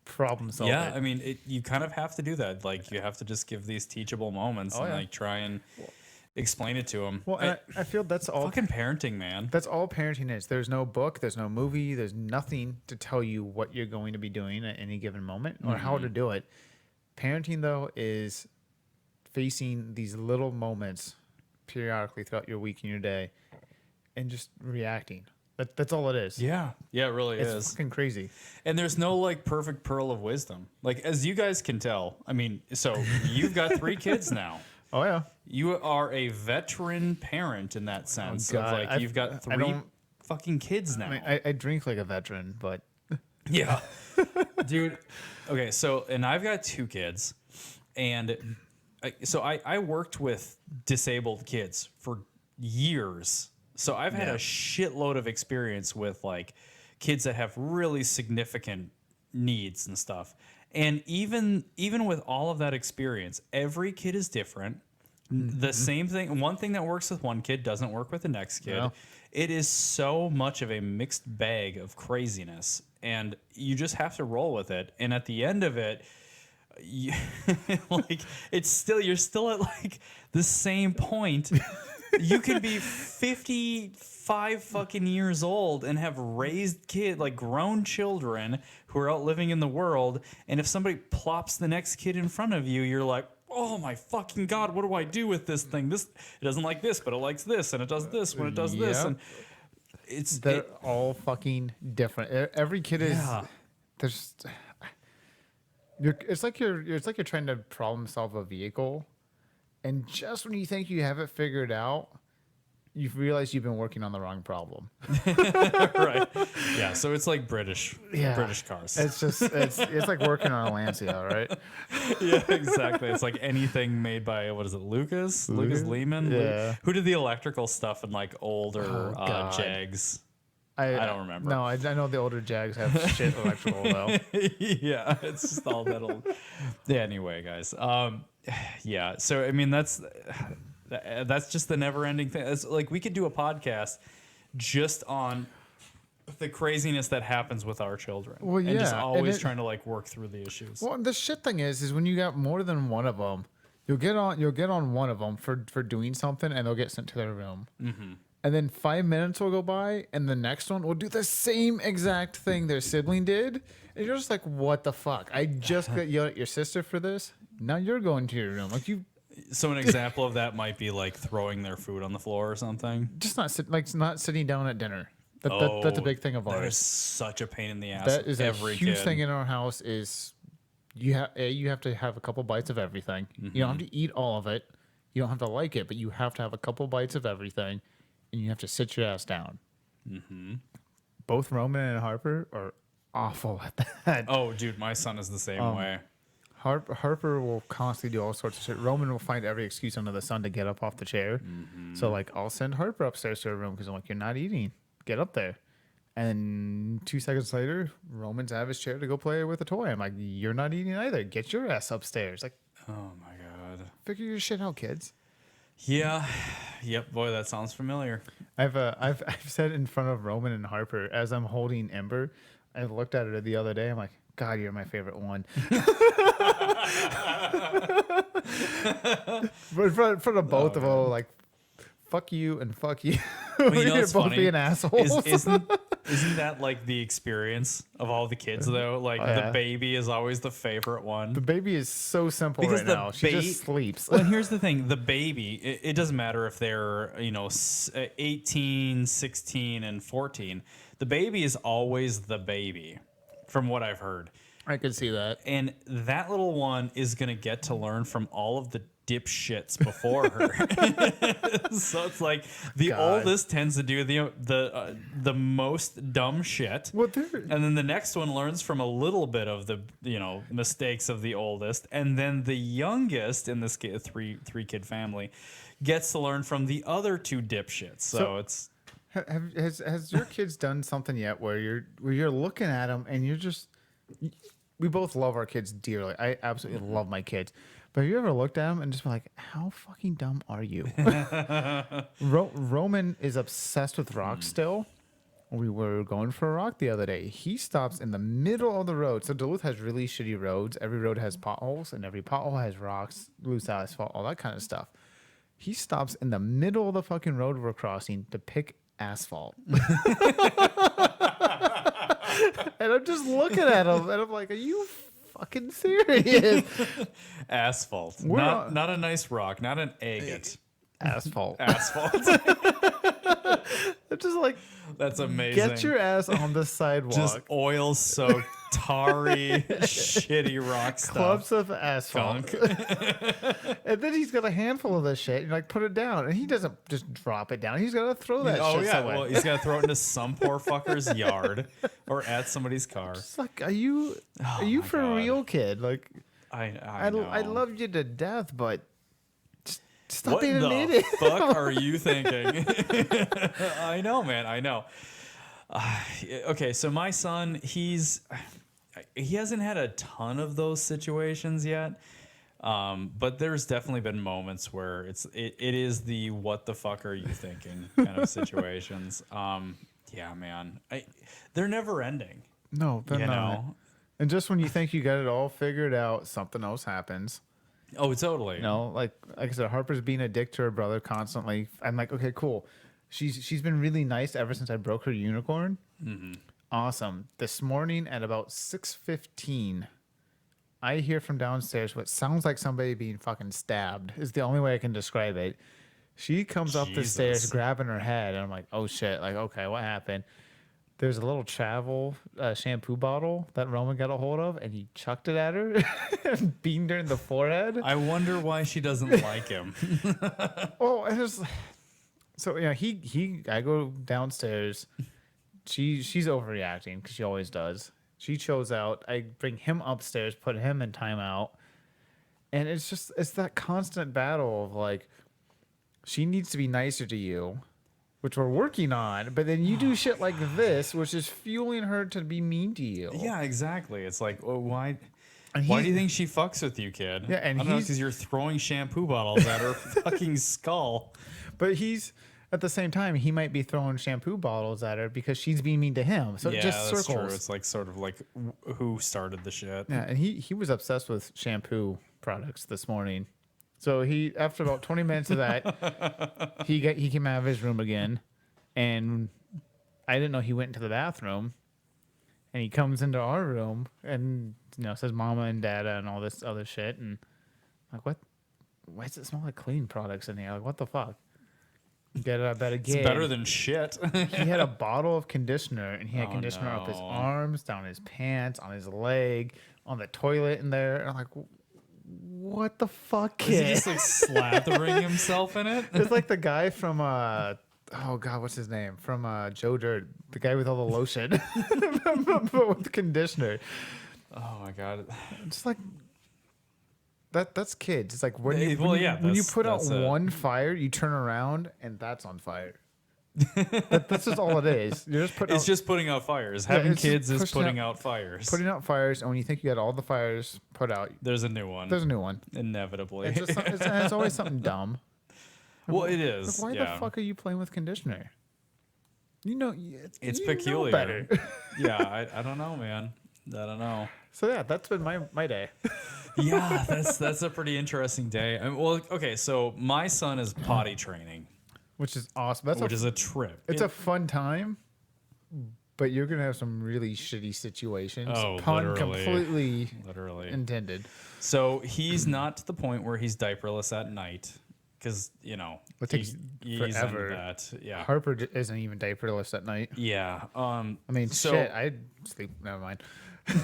Problem solved. Yeah, I mean, you kind of have to do that. Like, you have to just give these teachable moments and like try and explain it to them. Well, I feel that's all fucking parenting, man. That's all parenting is. There's no book, there's no movie, there's nothing to tell you what you're going to be doing at any given moment or how to do it. Parenting, though, is facing these little moments periodically throughout your week and your day and just reacting. That's all it is. Yeah, it really is. It's fucking crazy. And there's no like perfect pearl of wisdom. Like, as you guys can tell, I mean, so you've got 3 kids now. Oh, yeah. You are a veteran parent in that sense. God. Of like, you've got 3 fucking kids now. I mean, I drink like a veteran, but... Yeah. Dude. Okay, so, and I've got 2 kids. And I worked with disabled kids for years. So I've had a shitload of experience with like kids that have really significant needs and stuff. And even with all of that experience, every kid is different. The same thing, one thing that works with one kid doesn't work with the next kid. No. It is so much of a mixed bag of craziness, and you just have to roll with it. And at the end of it, like you're still at like the same point. You could be 55 fucking years old and have raised like grown children who are out living in the world. And if somebody plops the next kid in front of you, you're like, oh my fucking God, what do I do with this thing? It doesn't like this, but it likes this, and it does this when it does this. And they're all fucking different. Every kid is there's it's like you're trying to problem solve a vehicle. And just when you think you have it figured out, you realize you've been working on the wrong problem. Right. Yeah. So it's like British cars. It's just it's like working on a Lancia, right? Yeah, exactly. It's like anything made by Lucas Lehman. Yeah. Who did the electrical stuff in like older Jags? I don't remember. No, I know the older Jags have shit electrical though. Yeah, it's just all that old. Yeah. Anyway, guys. Yeah. So I mean, that's just the never-ending thing. It's like we could do a podcast just on the craziness that happens with our children. Well, yeah, and just always trying to like work through the issues. Well, the shit thing is when you got more than one of them, you'll get on one of them for doing something, and they'll get sent to their room. Mm-hmm. And then 5 minutes will go by, and the next one will do the same exact thing their sibling did. And you're just like, what the fuck? I just got yelled at your sister for this. Now you're going to your room. Like you. So an example of that might be like throwing their food on the floor or something. Just not sitting down at dinner. That's a big thing of ours. That is such a pain in the ass. That is every a huge kid. thing in our house. Is you have to have a couple bites of everything. Mm-hmm. You don't have to eat all of it. You don't have to like it, but you have to have a couple bites of everything, and you have to sit your ass down. Mm-hmm. Both Roman and Harper are awful at that. Oh, dude, my son is the same way. Harper will constantly do all sorts of shit. Roman will find every excuse under the sun to get up off the chair. So like I'll send Harper upstairs to her room because I'm like, you're not eating. Get up there. And 2 seconds later, Roman's out of his chair to go play with a toy. I'm like, you're not eating either. Get your ass upstairs. Like, Oh my god. figure your shit out, kids. Yeah. Yep. Boy, that sounds familiar. I've said in front of Roman and Harper as I'm holding Ember. I looked at her the other day. I'm like, God, you're my favorite one. But for the both of them, like, fuck you and fuck you. Well, you know You're what's both funny? being assholes. Isn't that like the experience of all the kids though? Like yeah. the baby is always the favorite one. The baby is so simple Because right the now. She ba- just sleeps. Well, and here's the thing: the baby. It doesn't matter if they're 18, 16, and 14. The baby is always the baby, from what I've heard. I could see that. And that little one is gonna get to learn from all of the dipshits before her. So it's like the God. oldest tends to do the most dumb shit. Well, And then the next one learns from a little bit of the mistakes of the oldest, and then the youngest in this three kid family gets to learn from the other two dipshits. So it's has your kids done something yet where you're looking at them and you're just we both love our kids dearly. I absolutely love my kids. But have you ever looked at them and just been like, how fucking dumb are you? Roman is obsessed with rocks still. We were going for a rock the other day. He stops in the middle of the road. So Duluth has really shitty roads. Every road has potholes, and every pothole has rocks, loose asphalt, all that kind of stuff. He stops in the middle of the fucking road we're crossing to pick asphalt. And I'm just looking at him, and I'm like, are you fucking serious? asphalt, We're not a nice rock, not an agate. Asphalt. Asphalt. I'm just like, That's amazing. get your ass on the sidewalk. Just oil soaked, tarry, shitty rock stuff. Clumps of asphalt. Gunk. And then he's got a handful of this shit. And like, put it down. And he doesn't just drop it down. He's got to throw that Oh shit yeah, somewhere. well he's got to throw it into some poor fucker's yard or at somebody's car. It's like, are you Oh my for God. real, kid? Like, I know. I love you to death, but just stop What being an the idiot. fuck are you thinking? I know, man. I know. Okay, so my son, he hasn't had a ton of those situations yet, but there's definitely been moments where it is the what the fuck are you thinking kind of situations. Yeah, man, they're never ending. No, they're You not. know? And just when you think you got it all figured out, something else happens. Oh, totally. You know, like I said, Harper's being a dick to her brother constantly. I'm like, okay, cool. She's been really nice ever since I broke her unicorn. Mm-hmm. Awesome. This morning at about 6:15, I hear from downstairs what sounds like somebody being fucking stabbed. Is the only way I can describe it. She comes up the stairs Jesus. grabbing her head, and I'm like, oh shit! Like, okay, what happened? There's a little travel shampoo bottle that Roman got a hold of, and he chucked it at her and beamed her in the forehead. I wonder why she doesn't like him. Oh, and it's so I go downstairs. She's overreacting because she always does. She shows out. I bring him upstairs, put him in timeout, and it's that constant battle of like, she needs to be nicer to you, which we're working on, but then you do shit like this, which is fueling her to be mean to you. Yeah, exactly. It's like, well, why And do he's- you think she fucks with you, kid? Yeah, and I don't know, he's- because you're throwing shampoo bottles at her fucking skull. But he's at the same time, he might be throwing shampoo bottles at her because she's being mean to him. So Yeah, it just that's circles. true. It's like sort of like who started the shit. Yeah, and he was obsessed with shampoo products this morning. So he, after about 20 minutes of that, he came out of his room again, and I didn't know he went into the bathroom, and he comes into our room and says mama and dada and all this other shit, and I'm like, what? Why does it smell like cleaning products in here? Like, what the fuck? Get out of bed again. It's better than shit. He had a bottle of conditioner, and he had Oh, conditioner up his no. arms, down his pants, on his leg, on the toilet in there. And I'm like, what the fuck, Is he kid? just like slathering himself in it? It's like the guy from oh god, what's his name? From Joe Dirt, the guy with all the lotion, but with the conditioner. Oh my god. Just like, that's kids. It's like when you put out that's it. one fire, you turn around and that's on fire. That's just all it is. You're just putting. It's just putting out fires. Having it's just kids is pushing putting out fires. Putting out fires, and when you think you got all the fires put out, There's a new one. there's a new one. Inevitably. It's, just, it's always something dumb. Well, it is. Like, why the fuck are you playing with conditioner? You know, It's you peculiar. Know better. Yeah, I don't know, man. I don't know. So yeah, that's been my day. Yeah, that's a pretty interesting day. Well, okay, so my son is potty training, Which is awesome. Which is a trip. It's a fun time, but you're gonna have some really shitty situations. Oh, Pun literally. completely intended. So he's not to the point where he's diaperless at night, because It takes he's forever. into that. Yeah. Harper isn't even diaperless at night. Yeah. I mean, so, shit. I sleep. Never mind.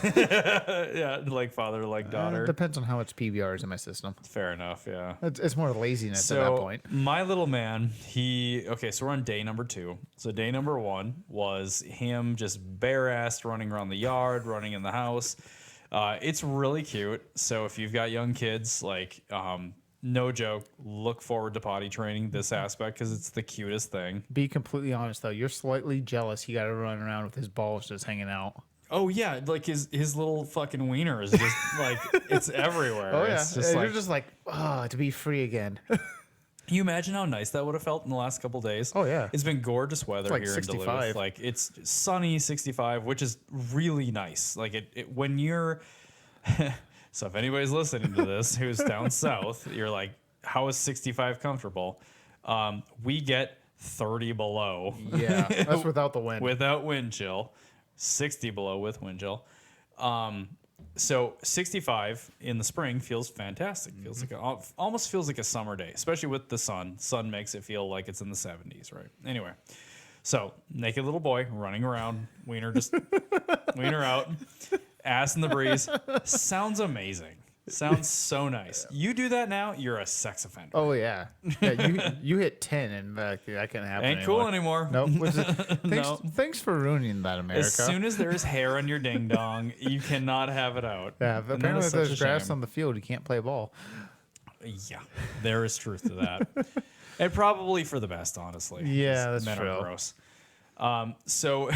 yeah, like father, like daughter. Depends on how much PBR is in my system. Fair enough. Yeah. It's more laziness So at that point. my little man, so we're on day number 2. So day number 1 was him just bare-assed running around the yard, running in the house. It's really cute. So if you've got young kids, like, no joke, look forward to potty training this aspect because it's the cutest thing. Be completely honest though, you're slightly jealous. He got to run around with his balls just hanging out. Oh yeah, like his little fucking wiener is just like it's everywhere. Oh yeah, It's just you're like, just like, to be free again. you imagine how nice that would have felt in the last couple days? Oh, yeah. It's been gorgeous weather like here 65. in Duluth. Like it's sunny, 65, which is really nice. Like it when you're so if anybody's listening to this who's down south, you're like, how is 65 comfortable? We get 30 below. Yeah, that's without the wind. Without wind chill. 60 below with wind chill. So 65 in the spring feels fantastic. Feels like almost feels like a summer day, especially with the sun. Sun makes it feel like it's in the 70s, right? Anyway, so naked little boy running around, wiener out, ass in the breeze. Sounds amazing. Sounds so nice. You do that now, you're a sex offender. Oh yeah, you hit 10 and that can't happen. Ain't cool anymore. Nope. No. Thanks for ruining that, America. As soon as there is hair on your ding dong, you cannot have it out. Yeah, And that apparently is if such there's a grass shame. on the field, you can't play ball. Yeah, there is truth to that. And probably for the best, honestly. Yeah, 'cause that's men true. are gross. So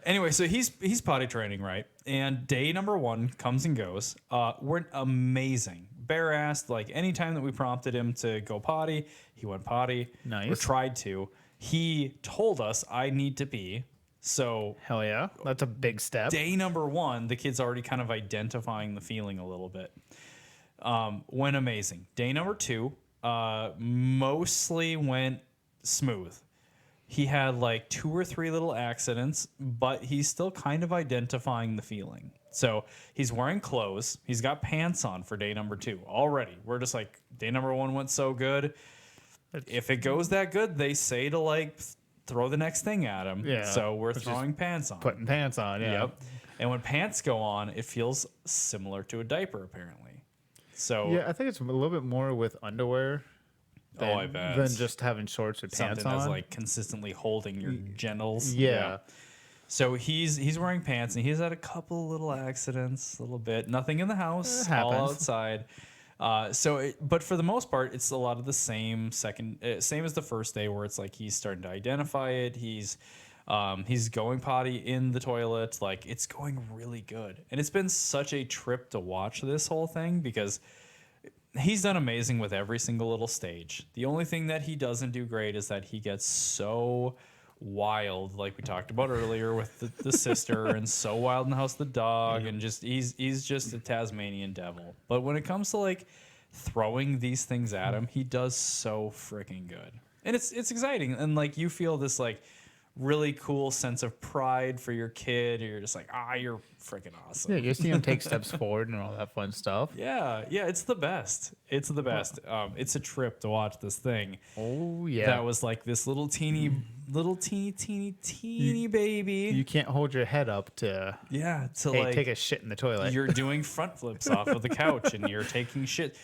anyway, so he's potty training, right? And day number 1 comes and goes. We're amazing. Bare-assed, like anytime that we prompted him to go potty, he went potty. Nice. Or tried to. He told us, I need to pee. So Hell yeah, that's a big step. day number 1, the kid's already kind of identifying the feeling a little bit. Went amazing. Day number 2, mostly went smooth. He had like 2 or 3 little accidents, but he's still kind of identifying the feeling. So he's wearing clothes. He's got pants on for day number 2 already. We're just like, day number 1 went so good. If it goes that good, they say to like throw the next thing at him. Yeah, So we're which is throwing pants on. Putting pants on. Yeah. Yep. And when pants go on, it feels similar to a diaper, apparently. So Yeah, I think it's a little bit more with underwear. I bet. Than just having shorts or pants something on. that's like consistently holding your genitals. Yeah. So he's wearing pants and he's had a couple little accidents, a little bit. Nothing in the house, all happens. outside. But for the most part, it's a lot of the same same as the first day, where it's like he's starting to identify it. He's going potty in the toilet. Like it's going really good, and it's been such a trip to watch this whole thing because he's done amazing with every single little stage. The only thing that he doesn't do great is that he gets so wild, like we talked about earlier with the sister, and so wild in the house, the dog, and just he's just a Tasmanian devil. But when it comes to like throwing these things at him, he does so freaking good, and it's exciting, and like you feel this like really cool sense of pride for your kid. You're just like, you're freaking awesome. Yeah, you see him take steps forward and all that fun stuff. Yeah, it's the best. It's the best. It's a trip to watch this thing. Oh yeah. That was like this little teeny baby. You can't hold your head up to take a shit in the toilet. You're doing front flips off of the couch and you're taking shit.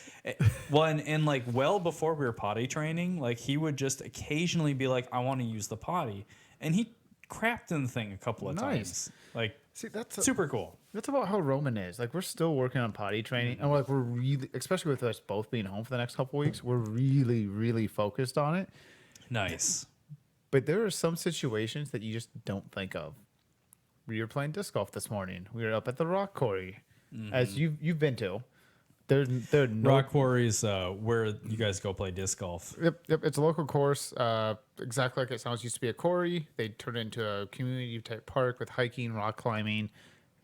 Well, and like well before we were potty training, like he would just occasionally be like, I want to use the potty. And he crapped in the thing a couple of times. Like, See, that's super cool. That's about how Roman is. Like we're still working on potty training, and like we're really, especially with us both being home for the next couple weeks, we're really, really focused on it. Nice. But there are some situations that you just don't think of. We were playing disc golf this morning. We were up at the rock quarry, as you've been to. There are no Rock Quarry is where you guys go play disc golf. Yep. It's a local course, exactly like it sounds. Used to be a quarry. They turned it into a community type park with hiking, rock climbing,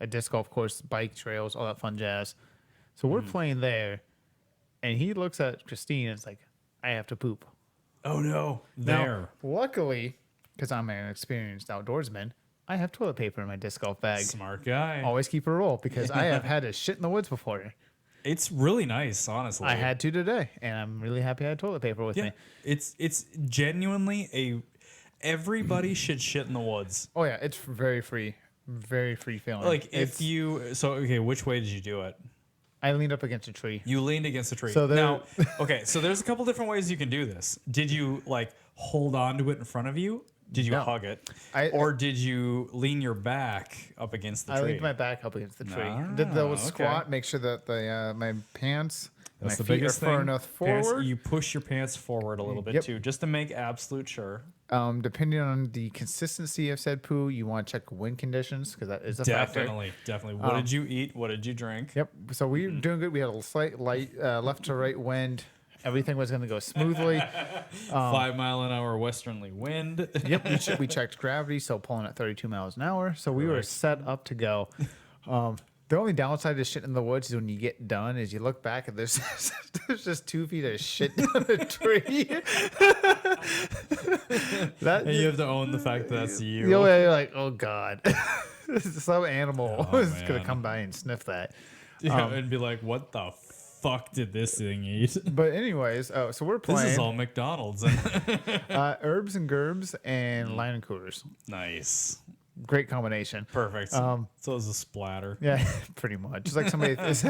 a disc golf course, bike trails, all that fun jazz. So we're playing there, and he looks at Christine and it's like, "I have to poop." Oh no! Now, There. luckily, because I'm an experienced outdoorsman, I have toilet paper in my disc golf bag. Smart guy. Always keep a roll because I have had to shit in the woods before. It's really nice, honestly. I had to today, and I'm really happy I had toilet paper with Yeah. me. It's genuinely everybody should shit in the woods. Oh yeah, it's very free feeling. Like if you okay, which way did you do it? I leaned up against a tree. You leaned against a tree. So there- now, okay, so there's a couple different ways you can do this. Did you like hold on to it in front of you? Did you No. hug it? I- Or did you lean your back up against the tree? I leaned my back up against the tree. Ah, Did the okay. squat, make sure that the my pants, That's my the feet are biggest far thing. enough Pants- forward. you push your pants forward a little bit Yep. too, just to make absolute sure. Depending on the consistency of said poo, you want to check wind conditions because that is a factor. Definitely. What did you eat? What did you drink? Yep. So we were doing good. We had a slight light left to right wind. Everything was going to go smoothly. 5-mile-an-hour westerly wind. Yep. We checked gravity, so pulling at 32 miles an hour. So we were Correct. set up to go. The only downside to shit in the woods is when you get done is you look back and there's there's just 2 feet of shit down a tree. And you have to own the fact that that's you. You're like, oh god, some animal Oh, is gonna man. come by and sniff that. Yeah, and be like, what the fuck did this thing eat? But anyways, so we're This is playing all McDonald's. herbs and gerbs and lion and coolers. Nice. Great combination. Perfect. So it's a splatter. Yeah, pretty much. It's like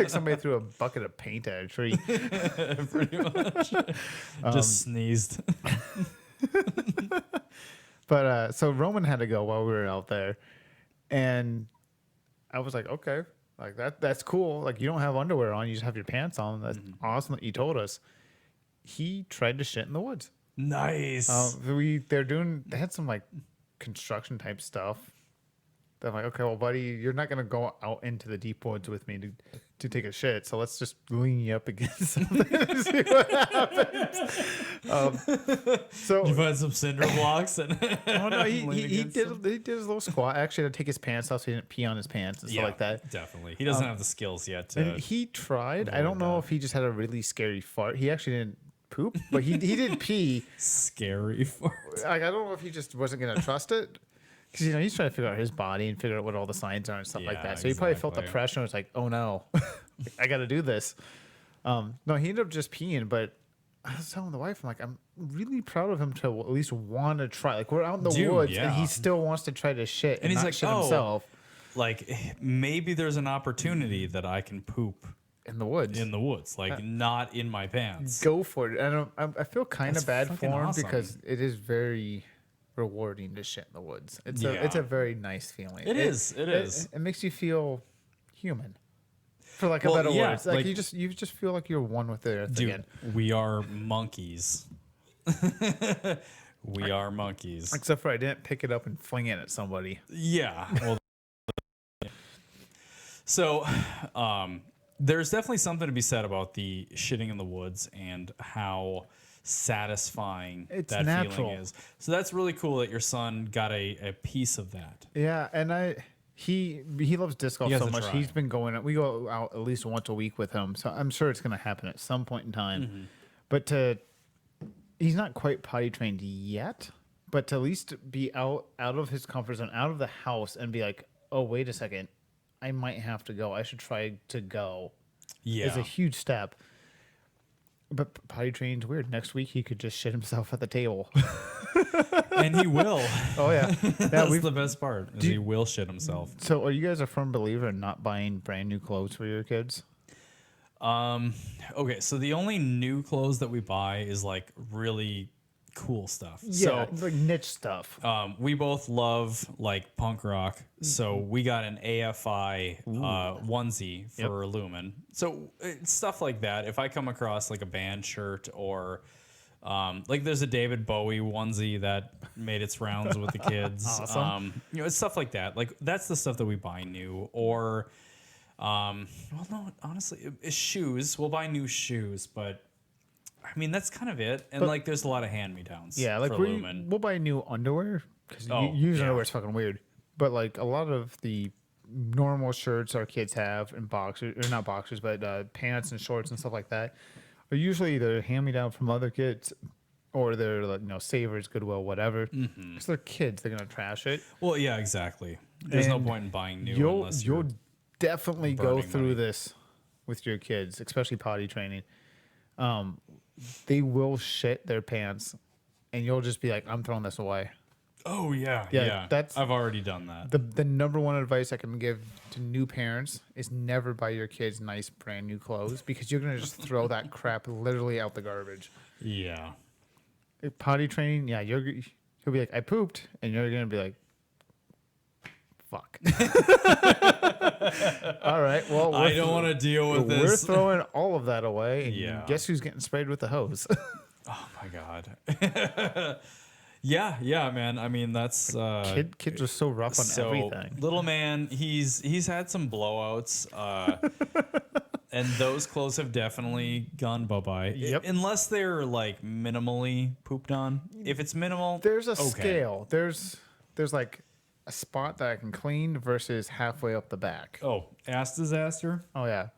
somebody threw a bucket of paint at a tree. Pretty much. Just sneezed. But so Roman had to go while we were out there, and I was like, okay, like that's cool. Like you don't have underwear on, you just have your pants on. That's awesome that you told us. He tried to shit in the woods. Nice. They had some like construction type stuff. I'm like, okay, well, buddy, you're not gonna go out into the deep woods with me to take a shit. So let's just lean you up against something and see what happens. So you find some cinder blocks and oh no, lean he against did them? he did his little squat. Actually, had to take his pants off so he didn't pee on his pants and stuff like that. Definitely. He doesn't have the skills yet to. And he tried. I don't know if he just had a really scary fart. He actually didn't poop, but he did pee. Scary fart. Like I don't know if he just wasn't gonna trust it. Because he's trying to figure out his body and figure out what all the signs are and stuff like Yeah, that. So he probably felt the exactly. pressure and was like, "Oh no, I got to do this." No, he ended up just peeing. But I was telling the wife, I'm like, I'm really proud of him to at least want to try. Like we're out in the Dude, woods yeah. and he still wants to try to shit and he's not like, shit "Oh." himself Like maybe there's an opportunity that I can poop in the woods. in the woods, like not in my pants. Go for it. I feel kind That's of bad fucking for him awesome. because it is very rewarding to shit in the woods. It's Yeah. a very nice feeling. It is. It makes you feel human, for like Well, a better yeah, words. Like, like- you just feel like you're one with the earth Dude, again. we are monkeys. We are monkeys. Except for I didn't pick it up and fling it at somebody. Yeah. Well, so, there's definitely something to be said about the shitting in the woods and how satisfying It's that natural. feeling is. So that's really cool that your son got a piece of that. Yeah, and he loves disc golf He has so to much. try. He's been going. We go out at least once a week with him, so I'm sure it's going to happen at some point in time. Mm-hmm. But he's not quite potty trained yet. But to at least be out of his comfort zone, out of the house, and be like, oh wait a second, I might have to go. I should try to go. Yeah. Is a huge step. But potty training's weird. Next week he could just shit himself at the table. And he will. Oh yeah, That's the best part. Is he will shit himself. So are you guys a firm believer in not buying brand new clothes for your kids? Okay, so the only new clothes that we buy is like really cool stuff. Yeah, So like niche stuff. we both love like punk rock, so we got an AFI onesie for Lumen. So stuff like that. If I come across like a band shirt or like there's a David Bowie onesie that made its rounds with the kids. Awesome. You know, it's stuff like that. Like that's the stuff that we buy new. Or well, no, honestly, it's shoes. We'll buy new shoes, but I mean, that's kind of it. And But- like, there's a lot of hand-me-downs. Yeah, like for Lumen. we'll buy new underwear because using underwear is fucking weird. But like a lot of the normal shirts our kids have and boxers, or not boxers, but pants and shorts and stuff like that are usually either hand me down from other kids or they're like Savers, Goodwill, whatever. Because they're kids, they're gonna trash it. Well, yeah, exactly. There's no And point in buying new You'll unless you're definitely go burning through money. this with your kids, especially potty training. They will shit their pants, and you'll just be like, "I'm throwing this away." Oh yeah, Yeah, yeah. that's- I've already done that. The number one advice I can give to new parents is never buy your kids nice brand new clothes because you're gonna just throw that crap literally out the garbage. Yeah. Potty training, yeah, he'll be like, "I pooped," and you're gonna be like, "Fuck." All right, well, I don't want to deal with We're this. throwing all of that away, and Yeah. guess who's getting sprayed with the hose? Oh my god. yeah, man. I mean, that's Kids are so rough on so everything. little man. He's had some blowouts. And those clothes have definitely gone bye-bye. Yep. Unless they're like minimally pooped on. If it's minimal, There's a okay. scale. There's like a spot that I can clean versus halfway up the back. Oh, ass disaster? Oh yeah.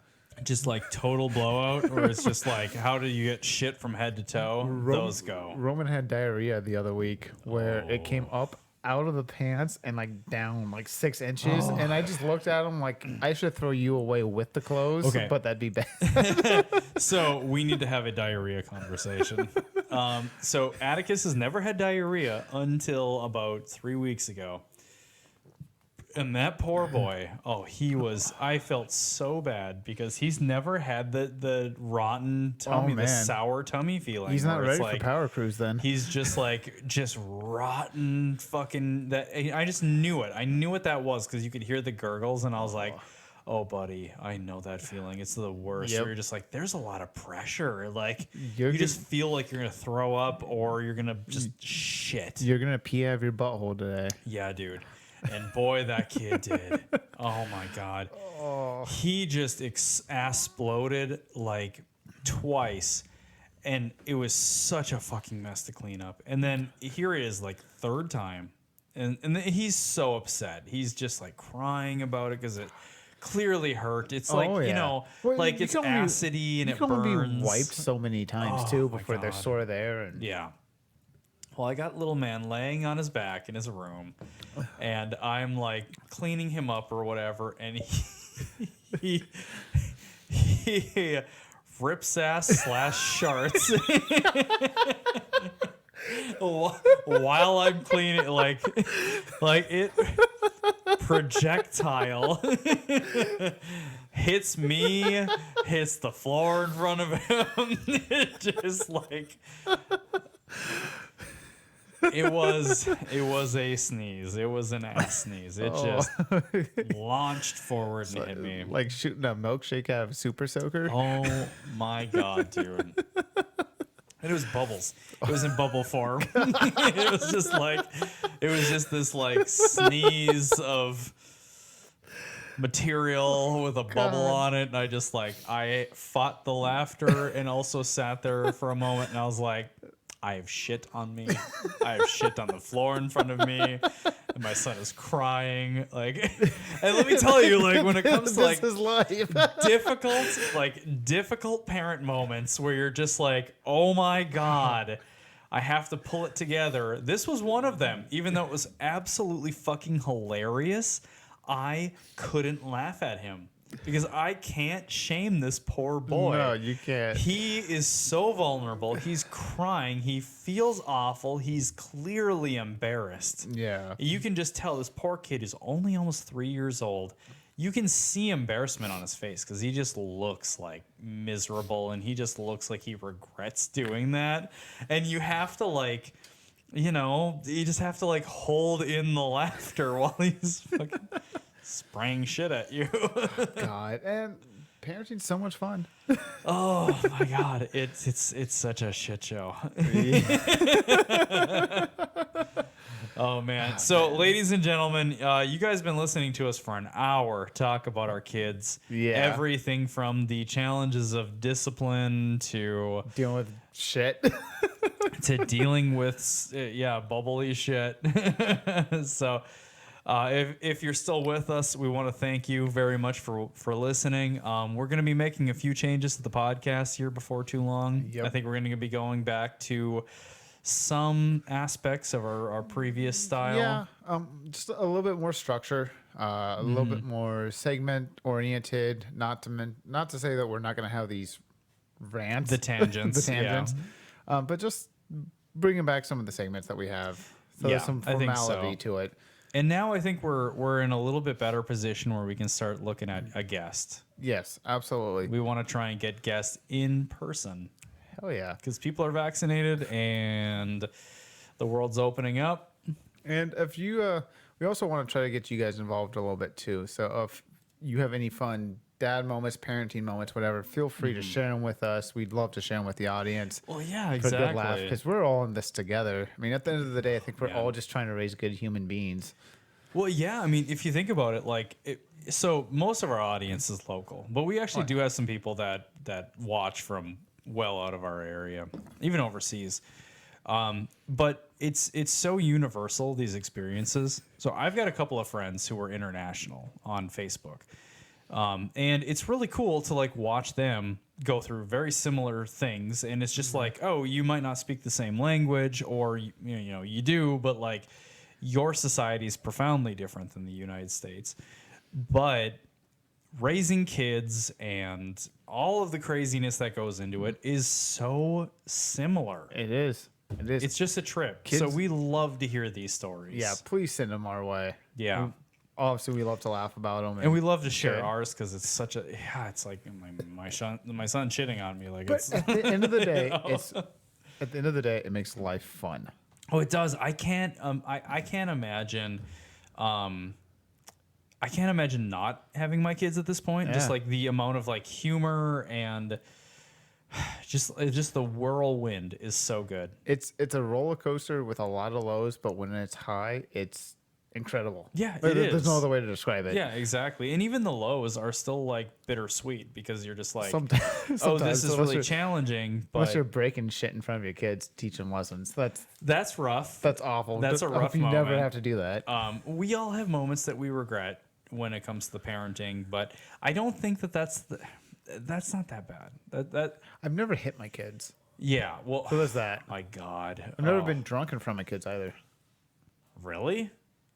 Just like total blowout, or it's just like how do you get shit from head to toe? Those go. Roman had diarrhea the other week where it came up out of the pants and like down like 6 inches, and I just looked at him like I should throw you away with the clothes, Okay. but that'd be bad. So we need to have a diarrhea conversation. So Atticus has never had diarrhea until about 3 weeks ago. And that poor boy, I felt so bad because he's never had the rotten tummy, the man. sour tummy feeling. He's not where it's ready for Power Cruise then. He's just rotten fucking that. I just knew it. I knew what that was because you could hear the gurgles, and I was like, "Oh, buddy, I know that feeling. It's the worst." Yep. You're just like, "There's a lot of pressure. Like, You're you just feel like you're gonna throw up or you're gonna just shit." You're gonna pee out of your butthole today. Yeah, dude. And boy, that kid did. Oh my god. He just exploded like twice. And it was such a fucking mess to clean up. And then here it is, like third time. And then he's so upset. He's just like crying about it because it clearly hurt. It's like, Well, like you it's can only- acidy and you it can only burns. be wiped so many times Oh, too my before they're God. sore there. And Yeah. Well, I got little man laying on his back in his room, and I'm like cleaning him up or whatever, and he rips ass / sharts while I'm cleaning, like it projectile hits me, hits the floor in front of him. It just like. It was a sneeze. It was an ass sneeze. It just launched forward and hit me. like shooting a milkshake out of Super Soaker. Oh my god, dude. And it was bubbles. It was in bubble form. It was just this like sneeze of material with a bubble on it. And I fought the laughter and also sat there for a moment and I was like, I have shit on me. I have shit on the floor in front of me. And my son is crying. Like, and let me tell you, like, when it comes to like This is life. difficult parent moments where you're just like, oh my God, I have to pull it together. This was one of them. Even though it was absolutely fucking hilarious, I couldn't laugh at him. Because I can't shame this poor boy. No, you can't. He is so vulnerable. He's crying. He feels awful. He's clearly embarrassed. Yeah. You can just tell this poor kid is only almost 3 years old. you can see embarrassment on his face because he just looks like miserable and he just looks like he regrets doing that. And you have to like, you just have to like hold in the laughter while he's fucking spraying shit at you. God, and parenting's so much fun. Oh my God, it's such a shit show. Oh man. So ladies and gentlemen, you guys have been listening to us for an hour talk about our kids. Yeah. Everything from the challenges of discipline to Dealing with shit. dealing with bubbly shit. So if you're still with us, we want to thank you very much for listening. We're going to be making a few changes to the podcast here before too long. Yep. I think we're going to be going back to some aspects of our previous style. Yeah, just a little bit more structure, a little bit more segment oriented. Not to say that we're not going to have these rants, The tangents. but just bringing back some of the segments that we have. So Yeah, there's some I think formality so. to it. And now I think we're in a little bit better position where we can start looking at a guest. Yes, absolutely. We want to try and get guests in person Hell yeah. because people are vaccinated and the world's opening up. And if you, we also want to try to get you guys involved a little bit too. So if you have any fun dad moments, parenting moments, whatever, feel free to share them with us. We'd love to share them with the audience. Well, yeah, For a good laugh, exactly. because we're all in this together. I mean, at the end of the day, I think we're Yeah. all just trying to raise good human beings. Well, yeah. I mean, if you think about it, so most of our audience is local, but we actually do have some people that watch from well out of our area, even overseas. But it's so universal, these experiences. So I've got a couple of friends who are international on Facebook. And it's really cool to like watch them go through very similar things. And it's just like, oh, you might not speak the same language, or you do, but like your society is profoundly different than the United States. But raising kids and all of the craziness that goes into it is so similar. It is. It is. It's just a trip. So we love to hear these stories. Yeah, please send them our way. Yeah. Obviously, we love to laugh about them. And we love to share Good. ours because it's such a it's like my son shitting on me like But it's at the end of the day, it makes life fun. oh it does. I can't imagine I can't imagine not having my kids at this point. Just Yeah. like the amount of like humor and just the whirlwind is so good. It's a roller coaster with a lot of lows, but when it's high, it's incredible. Yeah, it There's is. no other way to describe it. Yeah, exactly. And even the lows are still like bittersweet because you're just like, Sometimes, oh, this is unless really you're- challenging. Unless But you're breaking shit in front of your kids, teach them lessons. that's rough. That's awful. That's a I hope rough you never moment. have to do that. We all have moments that we regret when it comes to the parenting, but I don't think that's not that bad. That I've never hit my kids. yeah. Well, Who is that? my God, I've never Oh, been drunk in front of my kids either. really.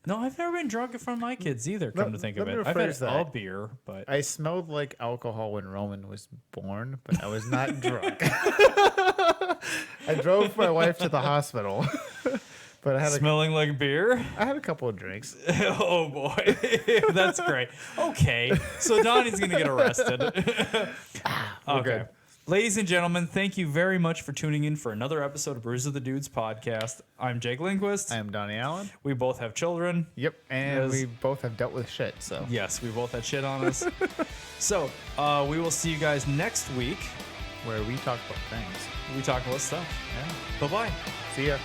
No, I've never been drunk in front of my kids either. Come to think of let it, me I've had rephrase a that. beer, but I smelled like alcohol when Roman was born, but I was not drunk. I drove my wife to the hospital, but I smelling like beer. had a couple of drinks. Oh boy, that's great. Okay, so Donnie's gonna get arrested. Okay, good. ladies and gentlemen, thank you very much for tuning in for another episode of Brews of the Dudes podcast. I'm Jake Lindquist. I am Donnie Allen. We both have children. Yep, and Yes. we both have dealt with shit. So Yes, we both had shit on us. So we will see you guys next week. where we talk about things. We talk about stuff. Yeah. Bye bye. See ya.